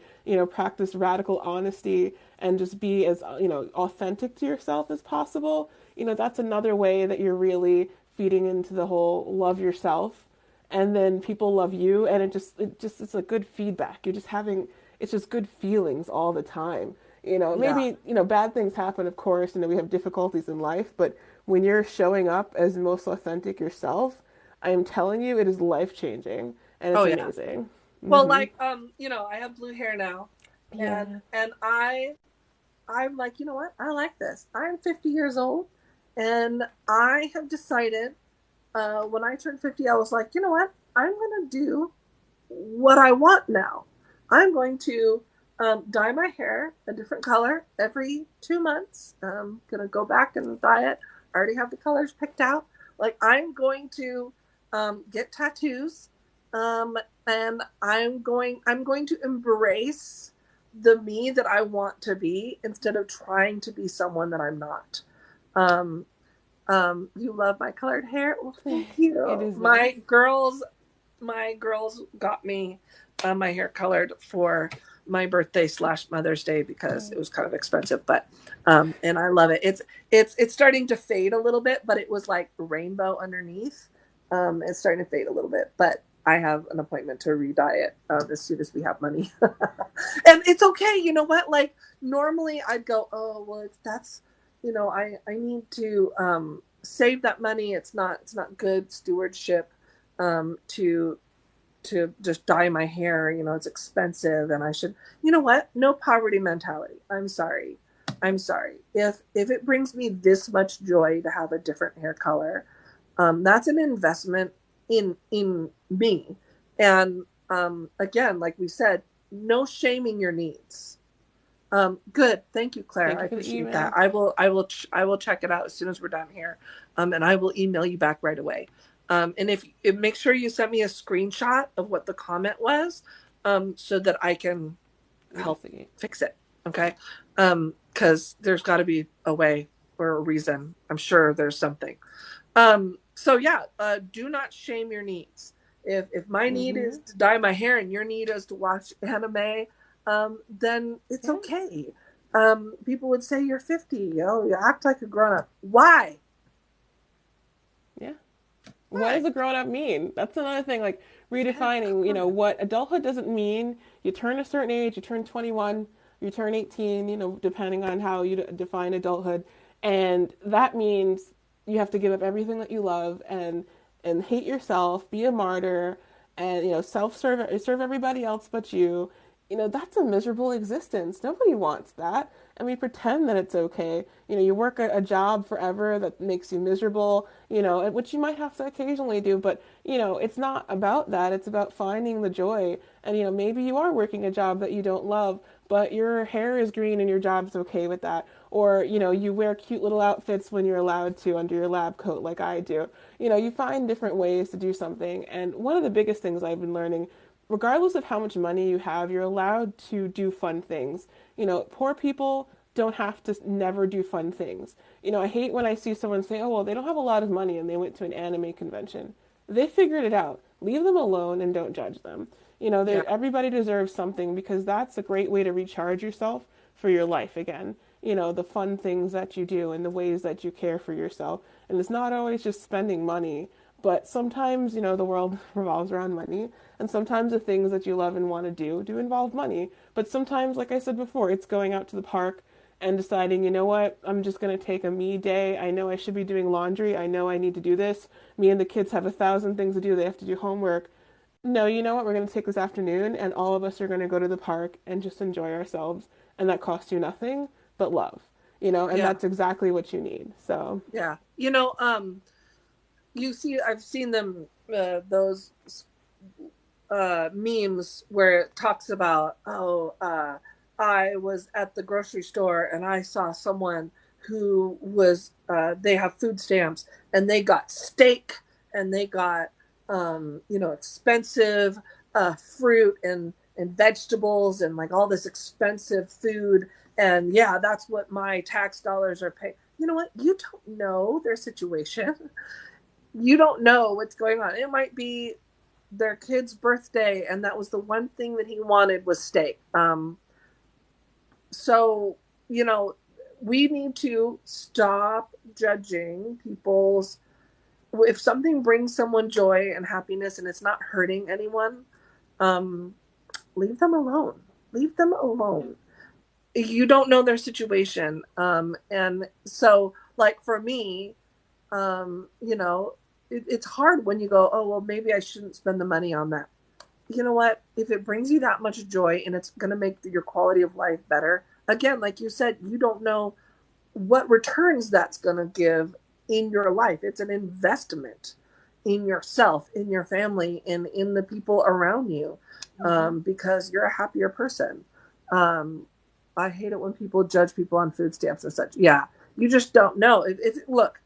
practice radical honesty and just be as, authentic to yourself as possible, that's another way that you're really feeding into the whole love yourself and then people love you and it's a good feedback. It's just good feelings all the time. Yeah. Maybe, bad things happen, of course, we have difficulties in life, but when you're showing up as the most authentic yourself, I am telling you, it is life changing and Oh it's yeah. amazing. Well, Hmm. like I have blue hair now, and Yeah. I'm like, you know what? I like this. I'm 50 years old, and I have decided when I turned 50, I was like, you know what? I'm going to do what I want now. I'm going to dye my hair a different color every 2 months. I'm going to go back and dye it. I already have the colors picked out. Like, I'm going to get tattoos, um, and I'm going to embrace the me that I want to be instead of trying to be someone that I'm not. Um, you love my colored hair. Well, thank It you. is nice. My girls got me my hair colored for my birthday / Mother's Day because it Right. was kind of expensive, but and I love it. It's starting to fade a little bit, but it was like rainbow underneath. It's starting to fade a little bit, but I have an appointment to re-dye it as soon as we have money, and it's okay. You know what? Like normally I'd go, oh well, that's I need to save that money. It's not good stewardship to just dye my hair. It's expensive, and I should. You know what? No poverty mentality. I'm sorry. I'm sorry. If it brings me this much joy to have a different hair color, that's an investment in me. And again, like we said, no shaming your needs. Good. Thank you, Claire. Thank I you for the appreciate that. email. I will check it out as soon as we're done here. And I will email you back right away. And if make sure you send me a screenshot of what the comment was, so that I can help Investigate. fix it. Okay. Because there's got to be a way or a reason. I'm sure there's something. So yeah, do not shame your needs. If my need Hmm. is to dye my hair and your need is to watch anime, then it's Yeah. okay. People would say you're 50. Oh, you act like a grown up. Why? Yeah. What does Why? a grown up mean? That's another thing, like Yeah, redefining, come on. what adulthood doesn't mean. You turn a certain age, you turn 21, you turn 18, depending on how you define adulthood. And that means you have to give up everything that you love and hate yourself, be a martyr, and, serve everybody else but you. That's a miserable existence. Nobody wants that. And we pretend that it's okay. You work a job forever that makes you miserable, which you might have to occasionally do, but, it's not about that. It's about finding the joy. And, maybe you are working a job that you don't love, but your hair is green and your job's okay with that. Or, you wear cute little outfits when you're allowed to under your lab coat, like I do. You find different ways to do something. And one of the biggest things I've been learning, regardless of how much money you have, you're allowed to do fun things. Poor people don't have to never do fun things. I hate when I see someone say, oh, well, they don't have a lot of money and they went to an anime convention. They figured it out. Leave them alone and don't judge them. Yeah, Everybody deserves something because that's a great way to recharge yourself for your life again. The fun things that you do and the ways that you care for yourself. And it's not always just spending money, but sometimes, the world revolves around money. And sometimes the things that you love and want to do involve money. But sometimes, like I said before, it's going out to the park and deciding, what, I'm just going to take a me day. I know I should be doing laundry. I know I need to do this. Me and the kids have 1,000 things to do. They have to do homework. No, you know what? We're going to take this afternoon and all of us are going to go to the park and just enjoy ourselves. And that costs you nothing but love, and yeah, that's exactly what you need. So, yeah. I've seen them, those memes where it talks about, I was at the grocery store and I saw someone who was, they have food stamps and they got steak and they got, expensive fruit and vegetables and like all this expensive food. And yeah, that's what my tax dollars are paying. You know what? You don't know their situation. You don't know what's going on. It might be their kid's birthday and that was the one thing that he wanted was steak. So you know we need to stop judging people's, if something brings someone joy and happiness and it's not hurting anyone, um leave them alone. Leave them yeah. alone. you don't know their situation. And so like for me, you know, it's hard when you go, oh, well, maybe I shouldn't spend the money on that. You know what? If it brings you that much joy and it's going to make your quality of life better, again, like you said, you don't know what returns that's going to give in your life. It's an investment in yourself, in your family, and in the people around you, because you're a happier person. Um, I hate it when people judge people on food stamps and such. Yeah, you just don't know. Look,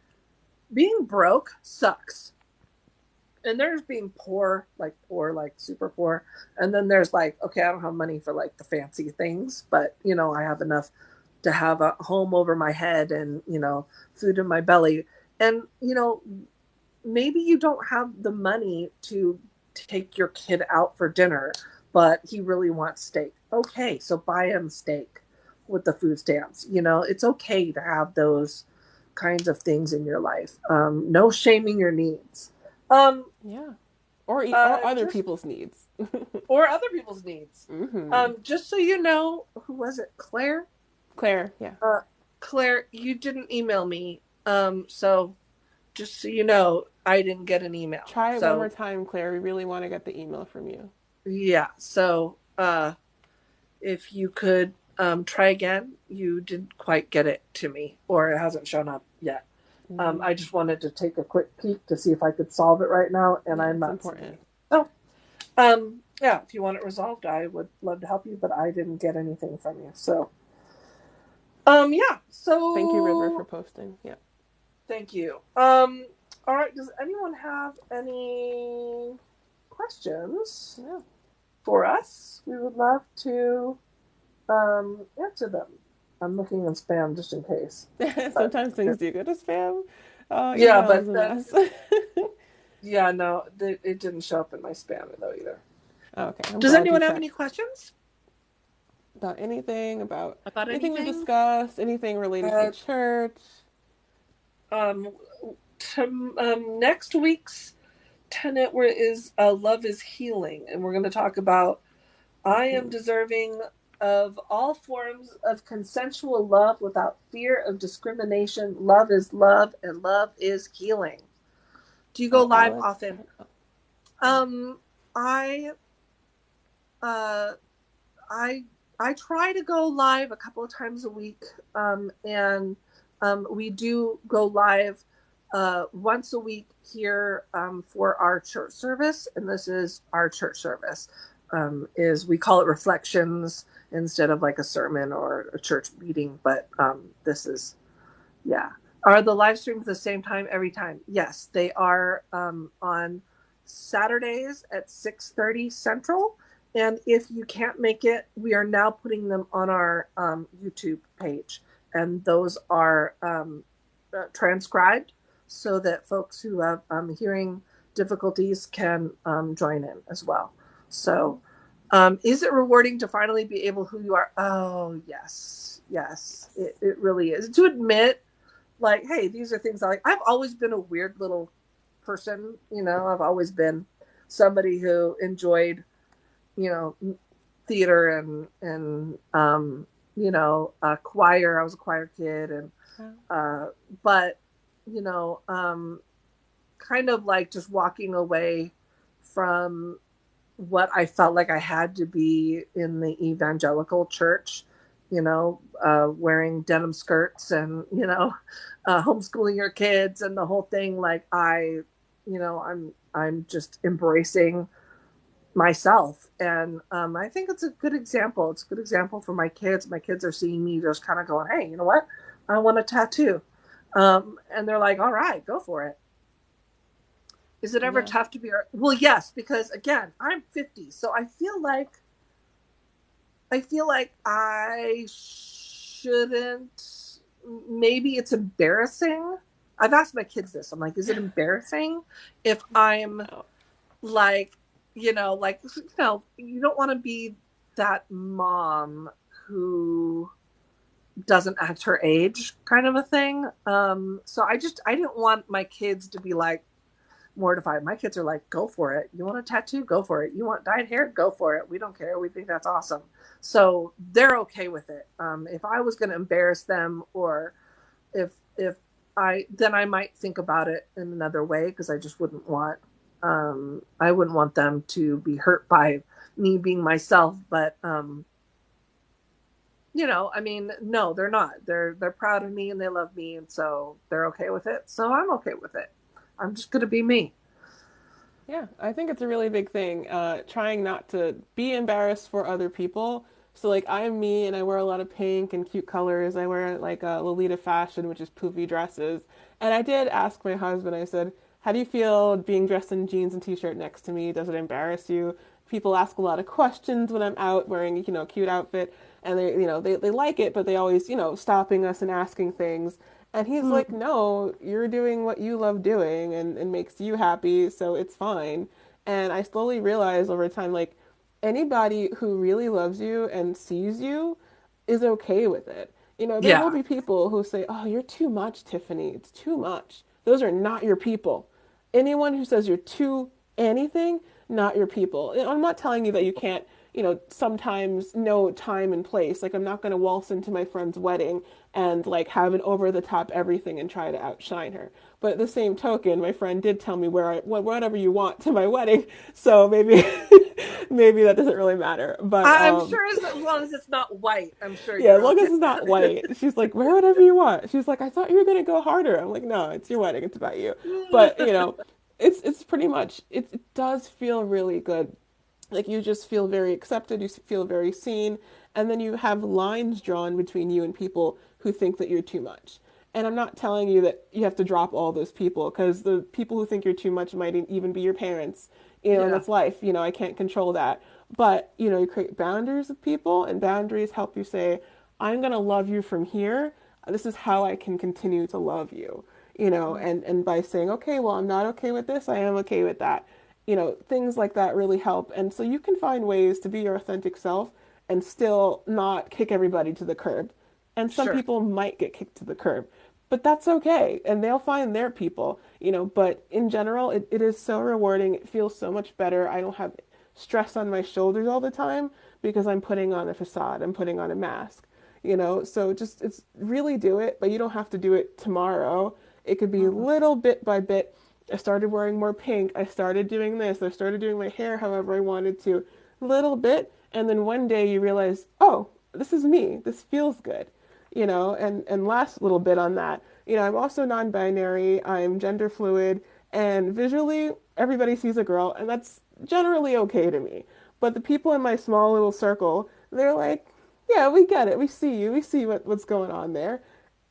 being broke sucks. And there's being poor, like super poor. And then there's like, okay, I don't have money for like the fancy things, but you know, I have enough to have a home over my head and, you know, food in my belly. And, you know, maybe you don't have the money to take your kid out for dinner, but he really wants steak. Okay, so buy him steak with the food stamps. You know, it's okay to have those kinds of things in your life. No shaming your needs. Um, Yeah. Or other just people's needs. or other people's needs. Mm-hmm. Just so you know, who was it? Claire. Claire, yeah. Uh, Claire, you didn't email me. So just so you know, I didn't get an email. Try it one more So time, Claire. We really want to get the email from you. yeah. So if you could try again, you didn't quite get it to me, or it hasn't shown up yet. Mm-hmm. I just wanted to take a quick peek to see if I could solve it right now, and Yeah, I'm it's not seeing important. it. So yeah, if you want it resolved, I would love to help you, but I didn't get anything from you. So yeah. Thank you, River, for So posting. Yeah. thank you. All right. Does anyone have any questions Yeah. for us? We would love to answer them. I'm looking in spam just in case. But Sometimes things do go to spam. yeah, Email is but a then mess. yeah, no, it didn't show up in my spam though either. Okay, I'm Does glad you anyone have any checked. questions About anything, about about anything we anything? discussed, anything related to the Uh, church. um, Next week's tenet where is love is healing, and we're going to talk about I am Mhm. deserving of all forms of consensual love without fear of discrimination. Love is love, and love is healing. Do you go Oh, live Alex. often? Oh, yeah. Um, I uh, I I try to go live a couple of times a week, and we do go live once a week here for our church service, and this is our church service. Is we call it reflections instead of like a sermon or a church meeting, but this is yeah. Are the live streams the same time every time? Yes, they are on Saturdays at 6:30 Central. And if you can't make it, we are now putting them on our YouTube page. And those are transcribed so that folks who have hearing difficulties can join in as well. So, is it rewarding to finally be able who you are? Oh, yes. Yes, it really is. To admit like, hey, these are things I like. I've always been a weird little person, you know. I've always been somebody who enjoyed, you know, theater and you know, choir. I was a choir kid, and Yeah. uh, but you know, kind of like just walking away from what I felt like I had to be in the evangelical church, you know, wearing denim skirts and, you know, homeschooling your kids and the whole thing. Like you know, I'm just embracing myself. And I think it's a good example. It's a good example for my kids. My kids are seeing me just kind of going, hey, you know what? I want a tattoo. And they're like, all right, go for it. Is it ever Yeah. tough to be? Well, yes, because again, I'm 50, so I feel like I shouldn't. Maybe it's embarrassing. I've asked my kids this. I'm like, is it embarrassing if I'm No. like, you don't want to be that mom who doesn't act her age kind of a thing. So I didn't want my kids to be like, mortified. My kids are like, go for it. You want a tattoo? Go for it. You want dyed hair? Go for it. We don't care. We think that's awesome. So they're okay with it. If I was going to embarrass them, or if then I might think about it in another way, because I just wouldn't want, I wouldn't want them to be hurt by me being myself. But I mean, no, they're not. They're proud of me and they love me, and so they're okay with it. So I'm okay with it. I'm just gonna be me. Yeah, I think it's a really big thing. Trying not to be embarrassed for other people. So like I'm me and I wear a lot of pink and cute colors. I wear like a Lolita fashion, which is poofy dresses. And I did ask my husband, I said, how do you feel being dressed in jeans and t-shirt next to me? Does it embarrass you? People ask a lot of questions when I'm out wearing, a cute outfit, and they like it, but they always, stopping us and asking things. And he's like, Mm, no, you're doing what you love doing and makes you happy, so it's fine. And I slowly realized over time, like, anybody who really loves you and sees you is okay with it. There will yeah, be people who say, oh, you're too much, Tiffany. It's too much. Those are not your people. Anyone who says you're too anything, not your people. I'm not telling you that you can't, sometimes know time and place. Like, I'm not going to waltz into my friend's wedding and like have an over the top everything and try to outshine her. But at the same token, my friend did tell me whatever you want to my wedding, so maybe maybe that doesn't really matter. But I'm sure as long as it's not white, I'm sure yeah, as you're long as okay. it's not white. She's like, wear whatever you want. She's like, I thought you were gonna go harder. I'm like, no, it's your wedding. It's about you. But it's pretty much it does feel really good. Like you just feel very accepted. You feel very seen, and then you have lines drawn between you and people who think that you're too much. And I'm not telling you that you have to drop all those people, because the people who think you're too much might even be your parents, and Yeah. that's life. I can't control that. But, you create boundaries with people, and boundaries help you say, I'm going to love you from here. This is how I can continue to love you, and by saying, okay, well, I'm not okay with this, I am okay with that. Things like that really help. And so you can find ways to be your authentic self and still not kick everybody to the curb. And some Sure. people might get kicked to the curb, but that's okay. And they'll find their people. But in general, it is so rewarding. It feels so much better. I don't have stress on my shoulders all the time because I'm putting on a facade, I'm putting on a mask. So just it's really do it, but you don't have to do it tomorrow. It could be Mhm. little bit by bit. I started wearing more pink. I started doing this. I started doing my hair however I wanted to, little bit. And then one day you realize, oh, this is me. This feels good. And last little bit on that. I'm also non binary, I'm gender fluid, and visually, everybody sees a girl, and that's generally okay to me. But the people in my small little circle, they're like, yeah, we get it. We see you. We see what's going on there.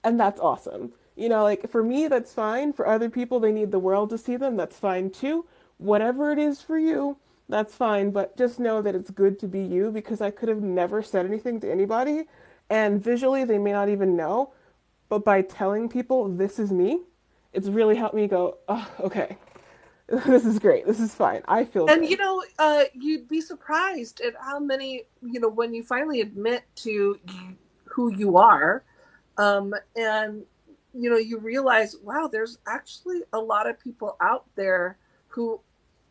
And that's awesome. Like for me, that's fine. For other people, they need the world to see them. That's fine too. Whatever it is for you, that's fine. But just know that it's good to be you, because I could have never said anything to anybody. And visually, they may not even know. But by telling people this is me, it's really helped me go, oh, okay, this is great. This is fine. I feel And good. you'd be surprised at how many, when you finally admit to who you are, and you realize, wow, there's actually a lot of people out there who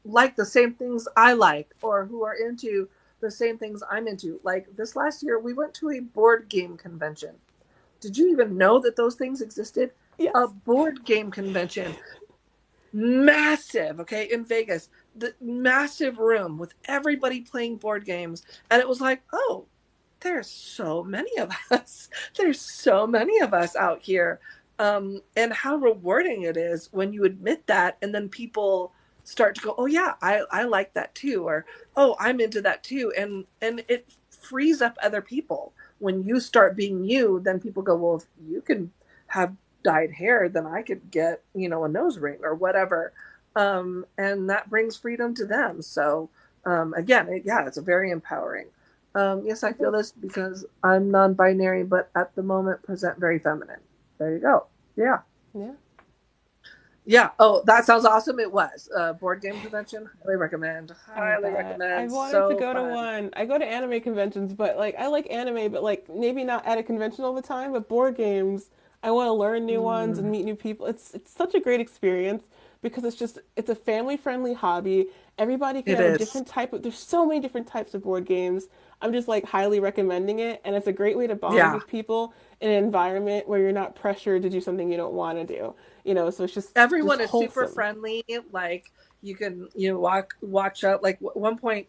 like the same things I like, or who are into the same things I'm into. Like this last year, we went to a board game convention. Did you even know that those things existed? A Yes. board game convention, massive, okay, in Vegas, the massive room with everybody playing board games. And it was like, oh, there's so many of us. There's so many of us out here. And how rewarding it is when you admit that, and then people start to go, oh yeah, I like that too, or oh, I'm into that too. And it frees up other people. When you start being you, then people go, well, if you can have dyed hair, then I could get, a nose ring or whatever. And that brings freedom to them. So again, yeah, it's a very empowering. Yes, I It feel is. this because I'm non-binary, but at the moment present very feminine. There you go. Yeah. Yeah. Yeah. Oh, that sounds awesome. It was. Board game convention. Highly recommend. I Highly bet. I recommend. wanted to So go to fun. one. I go to anime conventions, but like I like anime, but like maybe not at a convention all the time, but board games I want to learn new ones and Mm, meet new people. It's such a great experience because it's a family friendly hobby. Everybody can it have a is. different type of. There's so many different types of board games. I'm just like highly recommending it, and it's a great way to bond Yeah. with people in an environment where you're not pressured to do something you don't want to do. So it's just Everyone is super wholesome. friendly. Like you can watch out. Like at one point,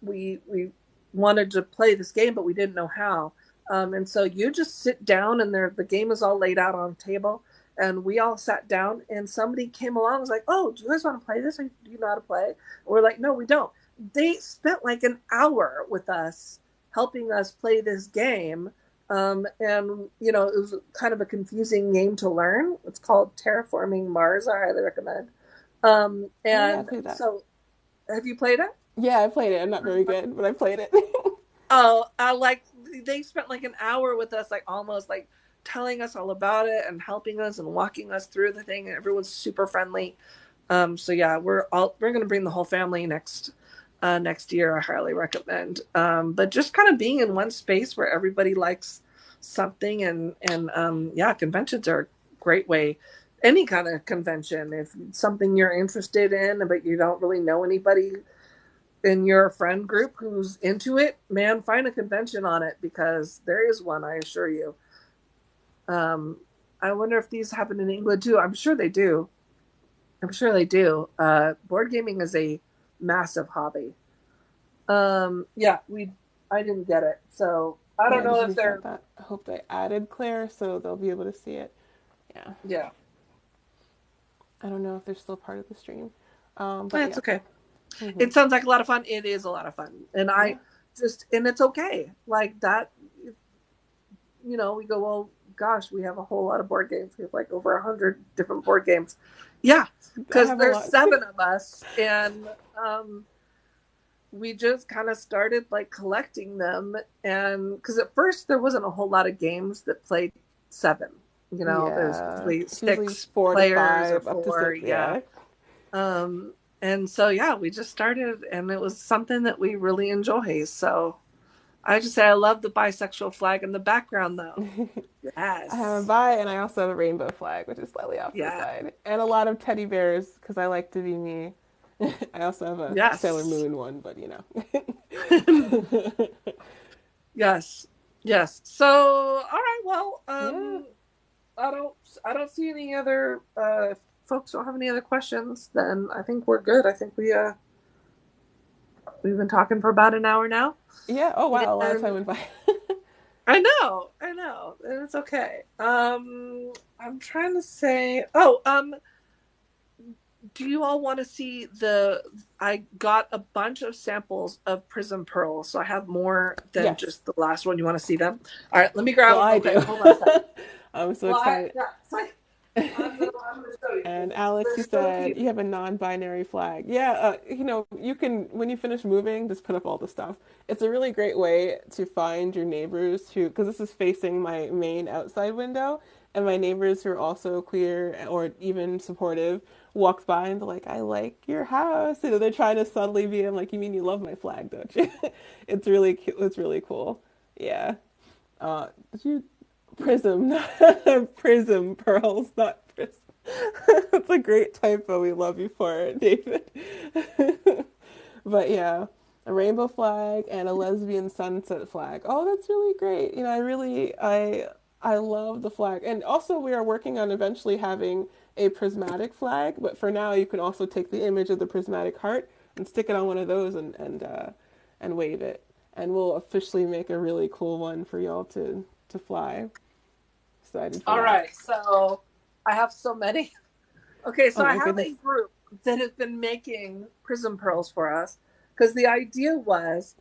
we wanted to play this game, but we didn't know how. And so you just sit down, and the game is all laid out on a table, and we all sat down, and somebody came along and was like, "Oh, do you guys want to play this? Or do you know how to play?" And we're like, "No, we don't." They spent like an hour with us helping us play this game, and it was kind of a confusing game to learn. It's called Terraforming Mars. I highly recommend. Oh yeah, I And played that. so, have you played it? Yeah, I played it. I'm not very good, but I played it. Oh, like they spent like an hour with us, like almost like telling us all about it and helping us and walking us through the thing. And everyone's super friendly. So yeah, we're gonna bring the whole family next year. I highly recommend. But just kind of being in one space where everybody likes something, and yeah, conventions are a great way. Any kind of convention, if it's something you're interested in, but you don't really know anybody in your friend group who's into it, man, find a convention on it because there is one, I assure you. Um, I wonder if these happen in England too. I'm sure they do. I'm sure they do. Board gaming is a massive hobby. Yeah, I didn't get it, so I Yeah, don't I just know if resent they're. that. I hope they added Claire so they'll be able to see it. Yeah. Yeah, I don't know if they're still part of the stream. But it's yeah. okay. Hmm. It sounds like a lot of fun. It is a lot of fun, and Yeah. it's okay. Like that, we go, well, gosh, we have a whole lot of board games. We have like over 100 different board games. Yeah, I because have a there's lot too. seven of us, and we just kind of started like collecting them. And because at first there wasn't a whole lot of games that played seven. There's Yeah. usually It's usually six four to players or five, up to four. six. Yeah. Yeah. Um, and so yeah, we just started, and it was something that we really enjoy. So I just say I love the bisexual flag in the background, though. I have a Yes. bi and I also have a rainbow flag, which is slightly off to the Yeah. side. And a lot of teddy bears because I like to be me. I also have a Sailor Yes. Moon one, but Yes. Yes. So, all right. Well, Yeah. I don't, I don't see any other. If folks don't have any other questions, then I think we're good. I think we've been talking for about an hour now, Yeah. Oh wow, a lot of and time went by. I know, and it's okay. I'm trying to say. Oh, do you all want to see I got a bunch of samples of Prism Pearls, so I have more than Yes. just the last one. You want to see them? All right, let me grab Well, them I real quick. do. Hold on a sec. I'm so Well, excited. yeah, it's I'm gonna show you And because Alex, they're you so said cute. you have a non-binary flag. Yeah, you can when you finish moving, just put up all the stuff. It's a really great way to find your neighbors who, because this is facing my main outside window, and my neighbors who are also queer or even supportive walks by and they're like, "I like your house." They're trying to subtly be, I'm like, "You mean you love my flag, don't you?" It's really cute. It's really cool. Yeah. Did you Prism, Prism Pearls, not Prism. That's a great typo. We love you for it, David. But yeah, a rainbow flag and a lesbian sunset flag. Oh, that's really great. I love the flag. And also we are working on eventually having a prismatic flag, but for now you can also take the image of the prismatic heart and stick it on one of those and wave it. And we'll officially make a really cool one for y'all to fly. Excited for All that. right, so I have so many. Okay, so Oh I my have goodness. a group that has been making Prism Pearls for us because the idea was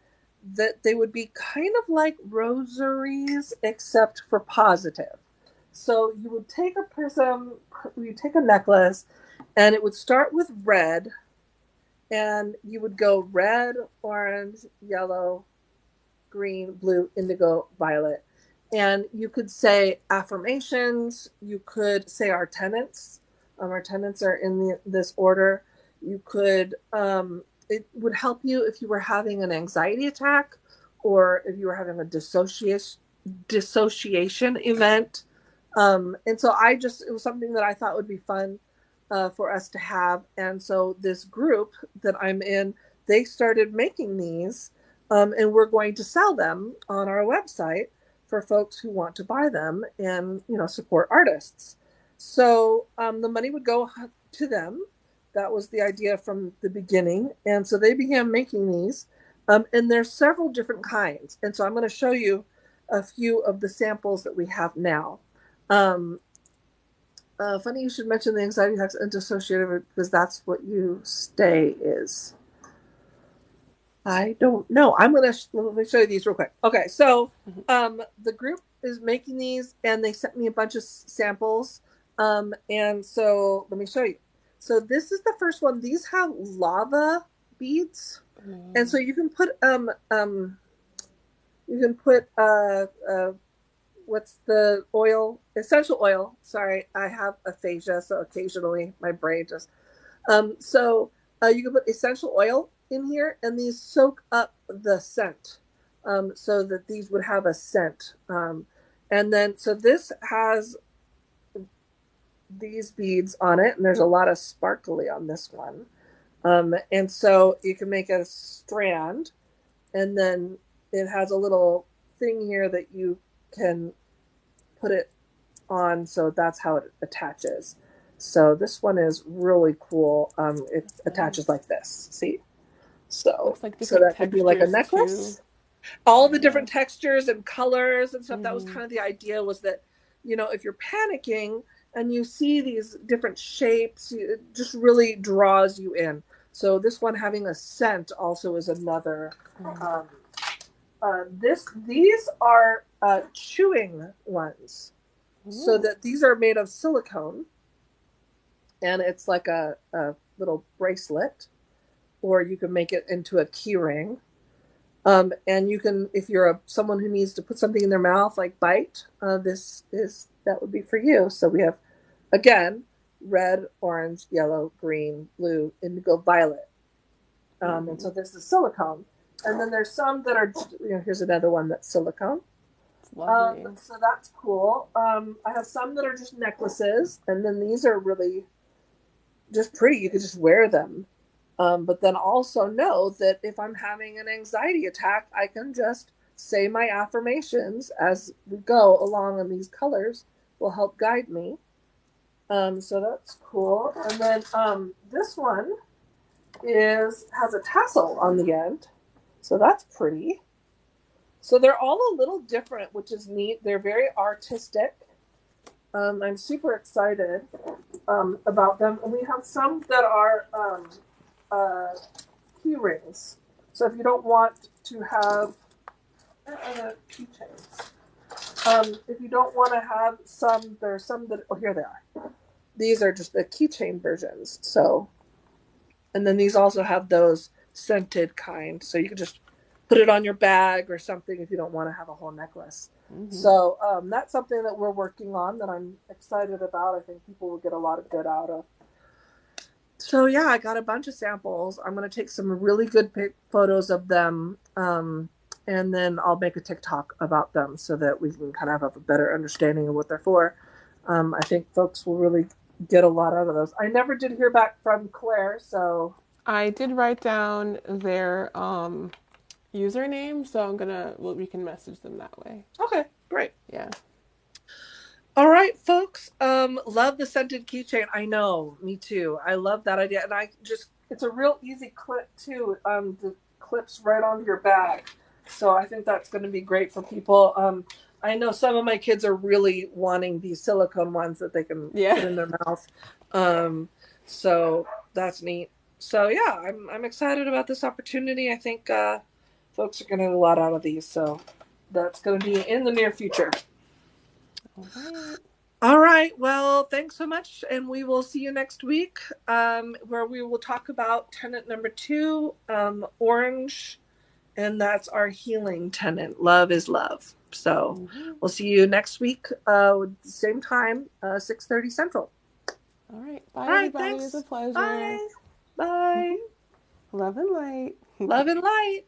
that they would be kind of like rosaries except for positive. So you would take a prism, you take a necklace, and it would start with red, and you would go red, orange, yellow, green, blue, indigo, violet. And you could say affirmations. You could say our tenets. Our tenets are in this order. You could, it would help you if you were having an anxiety attack or if you were having a dissociation event. And so it was something that I thought would be fun for us to have. And so this group that I'm in, they started making these, and we're going to sell them on our website for folks who want to buy them and, support artists. So the money would go to them. That was the idea from the beginning. And so they began making these. And there's several different kinds. And so I'm going to show you a few of the samples that we have now. Funny you should mention the anxiety attacks associated with, because that's what you stay is. I don't know. Let me show you these real quick. Okay, so the group is making these, and they sent me a bunch of samples. And so let me show you. So this is the first one. These have lava beads, and so you can put what's the oil? Essential oil. Sorry, I have aphasia, so occasionally my brain just. So you can put essential oil in here, and these soak up the scent, so that these would have a scent. And then, so this has these beads on it, and there's a lot of sparkly on this one. And so you can make a strand, and then it has a little thing here that you can put it on, so that's how it attaches. So this one is really cool. It attaches like this. See? So, like so that could be like a necklace. Too. All the different textures and colors and stuff. That was kind of the idea, was that, if you're panicking and you see these different shapes, it just really draws you in. So this one having a scent also is another. These are chewing ones. Ooh. So that these are made of silicone, and it's like a little bracelet, or you can make it into a key ring. And you can, if you're someone who needs to put something in their mouth, like bite, that would be for you. So we have, again, red, orange, yellow, green, blue, indigo, violet. And so this is silicone. And then there's some that are, here's another one that's silicone. So that's cool. I have some that are just necklaces, and then these are really just pretty. You could just wear them. But then also know that if I'm having an anxiety attack, I can just say my affirmations as we go along, and these colors will help guide me. So that's cool. And then this one has a tassel on the end. So that's pretty. So they're all a little different, which is neat. They're very artistic. I'm super excited about them. And we have some that are key rings. So if you don't want to have keychains, if you don't want to have some, there are some that, here they are. These are just the keychain versions. So, and then these also have those scented kind. So you can just put it on your bag or something if you don't want to have a whole necklace. So that's something that we're working on that I'm excited about. I think people will get a lot of good out of. So yeah, I got a bunch of samples. I'm going to take some really good photos of them, and then I'll make a TikTok about them so that we can kind of have a better understanding of what they're for. I think folks will really get a lot out of those. I never did hear back from Claire, so I did write down their username, so we can message them that way. Okay, great. Yeah. All right, folks. Love the scented keychain. I know, me too. I love that idea, and it's a real easy clip too. The clips right onto your bag, so I think that's going to be great for people. I know some of my kids are really wanting these silicone ones that they can put in their mouth. So that's neat. So yeah, I'm excited about this opportunity. I think folks are going to get a lot out of these, so that's going to be in the near future. All right. Well, thanks so much, and we will see you next week, where we will talk about Tenet number 2, Orange, and that's our healing tenet. Love is love. So we'll see you next week, same time, 6:30 Central. All right. Bye, everybody. Thanks. It was a pleasure. Bye. Bye. Love and light. Love and light.